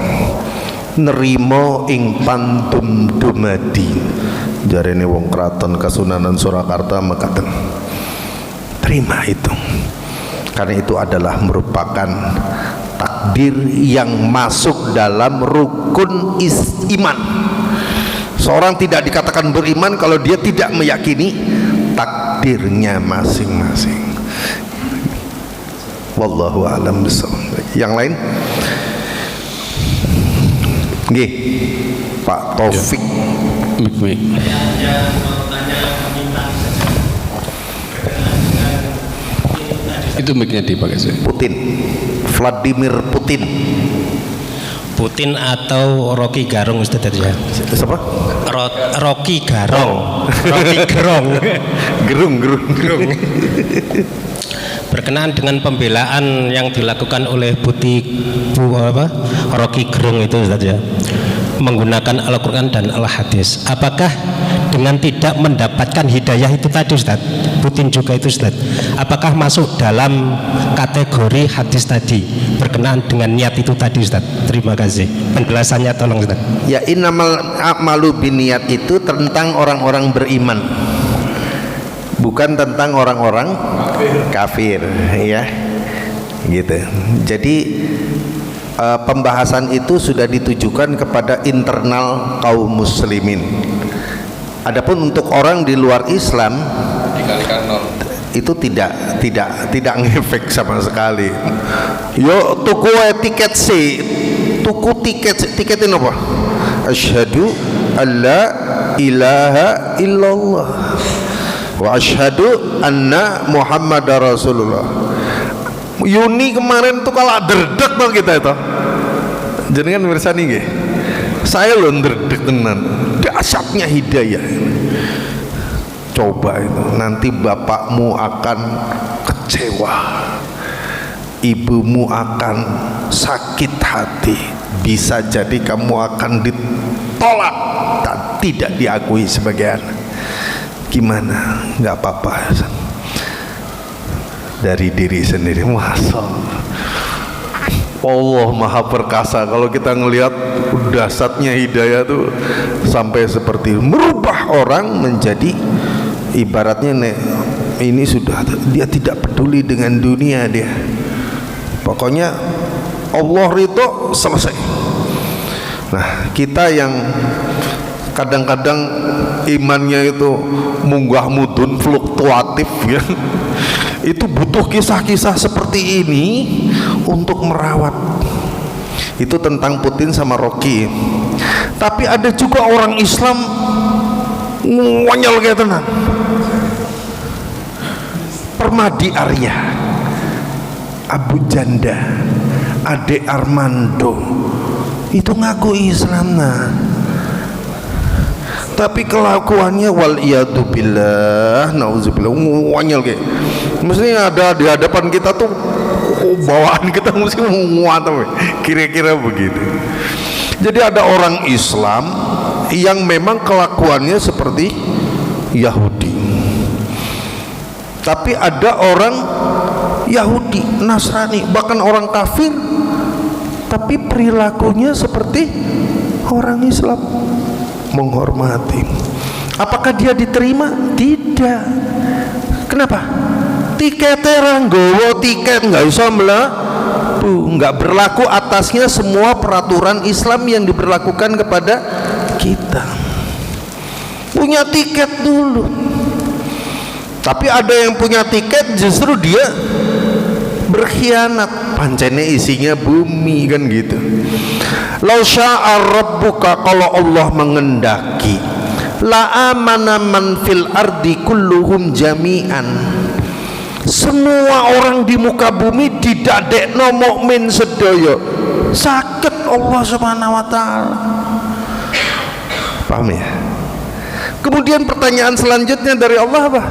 nerimo ing pandum dumadi. Jarene wong kraton Kasunanan Surakarta mekaten, terima itu, karena itu adalah merupakan takdir yang masuk dalam rukun iman. Seorang tidak dikatakan beriman kalau dia tidak meyakini takdirnya masing-masing. Wallahu a'lam bishawab. Yang lain? Nggih, Pak Taufik. Itu mic-nya dipakai saya. Putin, Vladimir Putin. Putin atau Rocky Garung Ustaz ya? Siapa? Rocky Garong. Rocky Gerong. Gerung. Berkenaan dengan pembelaan yang dilakukan oleh Rocky Gerung itu Ustaz ya, menggunakan Al-Quran dan Al-Hadis, apakah dengan tidak mendapatkan hidayah itu tadi Ustaz, Putin juga itu Ustaz, apakah masuk dalam kategori hadis tadi berkenaan dengan niat itu tadi Ustaz? Terima kasih penjelasannya, tolong Ustaz. Ya, innamal a'malu binniat itu tentang orang-orang beriman, bukan tentang orang-orang kafir ya, gitu. Jadi pembahasan itu sudah ditujukan kepada internal kaum muslimin. Adapun untuk orang di luar Islam Dikalikan 0 itu tidak ngefek sama sekali. Yo tuku tiket sih, tuku tiket ini apa? Asyhadu alla ilaha illallah wa asyhadu anna Muhammadar Rasulullah. Yuni kemarin tuh kalau derdek tuh kita itu, jenengan mirsani nggih, saya lo derdek tenan, dahsyatnya hidayah. Coba itu nanti bapakmu akan kecewa, ibumu akan sakit hati, bisa jadi kamu akan ditolak dan tidak diakui sebagai anak. Gimana? Nggak apa-apa, dari diri sendiri. Masya Allah maha perkasa. Kalau kita ngelihat dasarnya hidayah tuh sampai seperti merubah orang menjadi ibaratnya ini sudah dia tidak peduli dengan dunia, dia pokoknya Allah itu selesai. Nah, kita yang kadang-kadang imannya itu munggah mudun, fluktuatif ya, itu butuh kisah-kisah seperti ini untuk merawat. Itu tentang Putin sama Rocky. Tapi ada juga orang Islam ngonyol kayak tenan. Permadi Arya, Abu Janda, Ade Armando, itu ngaku Islam nah, tapi kelakuannya wal iyadu billah, nauzubillah, ngonyol kayak. Mestinya ada di hadapan kita tuh bawaan kita mesti muat, kira-kira begitu. Jadi ada orang Islam yang memang kelakuannya seperti Yahudi, tapi ada orang Yahudi, Nasrani, bahkan orang kafir, tapi perilakunya seperti orang Islam, menghormati. Apakah dia diterima? Tidak. Kenapa? Tiketnya ranggowo, tiket nggak bisa nggak berlaku atasnya semua peraturan Islam yang diberlakukan kepada kita. Punya tiket dulu. Tapi ada yang punya tiket justru dia berkhianat, pancene isinya bumi kan gitu. Lau sya'a rabbuka, kalau Allah mengendaki, la amana man fil ardi kulluhum jami'an, semua orang di muka bumi didadekno mukmin sedaya, sakit Allah Subhanahu wa taala. Paham ya? Kemudian pertanyaan selanjutnya dari Allah apa?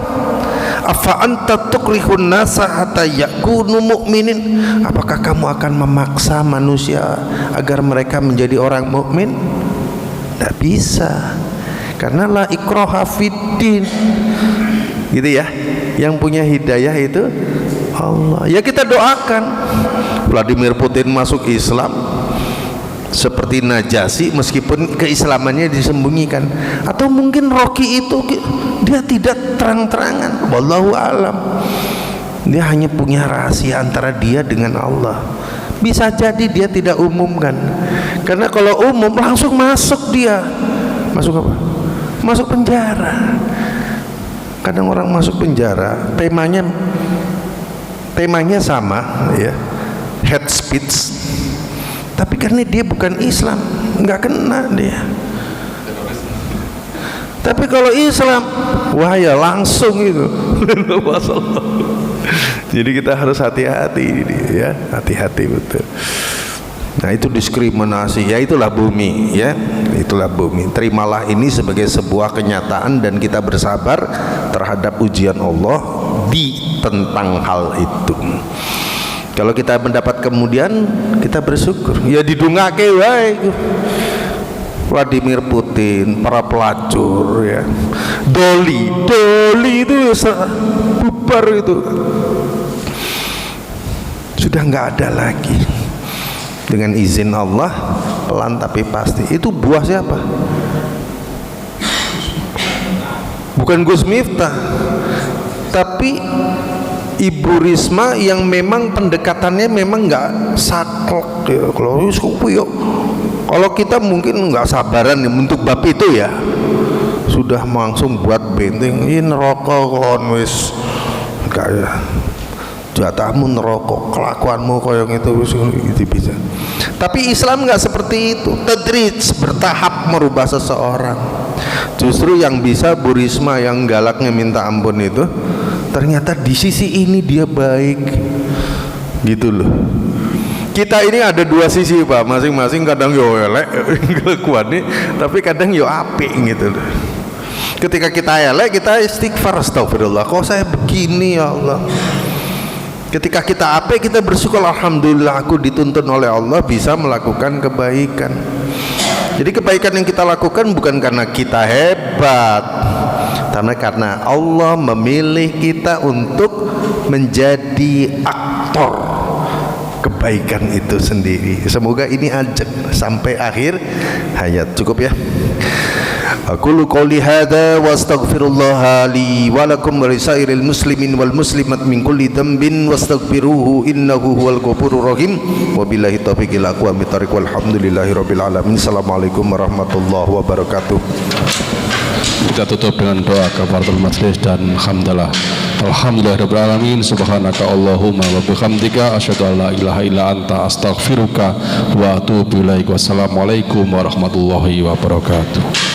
Afa anta tukrihun nasa hatta yakunu mu'minin, apakah kamu akan memaksa manusia agar mereka menjadi orang mukmin? Tidak bisa, karena la ikraha fiddin, gitu ya. Yang punya hidayah itu Allah. Ya kita doakan Vladimir Putin masuk Islam seperti Najasyi, meskipun keislamannya disembunyikan. Atau mungkin Rocky itu dia tidak terang-terangan, wallahu alam, dia hanya punya rahasia antara dia dengan Allah. Bisa jadi dia tidak umumkan, karena kalau umum langsung masuk dia. Masuk apa? Masuk penjara. Kadang orang masuk penjara temanya sama ya, hate speech, tapi karena dia bukan Islam nggak kena dia. Tapi kalau Islam, wah ya langsung itu. Jadi kita harus hati-hati ya, hati-hati betul. Nah itu diskriminasi, ya itulah bumi ya, itulah bumi. Terimalah ini sebagai sebuah kenyataan dan kita bersabar terhadap ujian Allah di tentang hal itu. Kalau kita mendapat kemudian, kita bersyukur. Ya didungake wae Vladimir Putin, para pelacur ya, Doli itu bubar itu, sudah nggak ada lagi. Dengan izin Allah, pelan tapi pasti. Itu buah siapa? Bukan Gus Miftah, tapi Ibu Risma yang memang pendekatannya memang nggak saklek ya. Kalau kita mungkin nggak sabaran ya, untuk bab itu ya sudah langsung buat benteng, ini neraka kon wis kayak jatahmu neraka, kelakuanmu koyong itu wis gitu bisa. Tapi Islam nggak seperti itu, tadrij, bertahap merubah seseorang. Justru yang bisa Bu Risma yang galaknya minta ampun itu, ternyata di sisi ini dia baik gitu loh. Kita ini ada dua sisi Pak, masing-masing kadang yo elek kelakuannya, tapi kadang yo apik gitu loh. Ketika kita elek, kita istighfar, astagfirullah, kok saya begini ya Allah. Ketika kita apik, kita bersyukur, alhamdulillah aku dituntun oleh Allah bisa melakukan kebaikan. Jadi kebaikan yang kita lakukan bukan karena kita hebat, karena Allah memilih kita untuk menjadi aktor kebaikan itu sendiri. Semoga ini ajak sampai akhir hayat. Cukup ya. Aqulu qouli hadza wa astaghfirullah li wa lakum wa lisairil muslimin wal muslimat min kulli dhanbin wastaghfiruhu innahu huwal ghafurur rahim. Wabillahi taufiq wal aqwamit thariq walhamdulillahi rabbil alamin. Assalamualaikum warahmatullahi wabarakatuh. Kita tutup dengan doa kafaratul majlis dan hamdalah. Alhamdulillahirabbil alamin. Subhanaka Allahumma wa bihamdika asyhadu an la ilaha illa anta astaghfiruka wa atubu ilaik. Wassalamualaikum warahmatullahi wabarakatuh.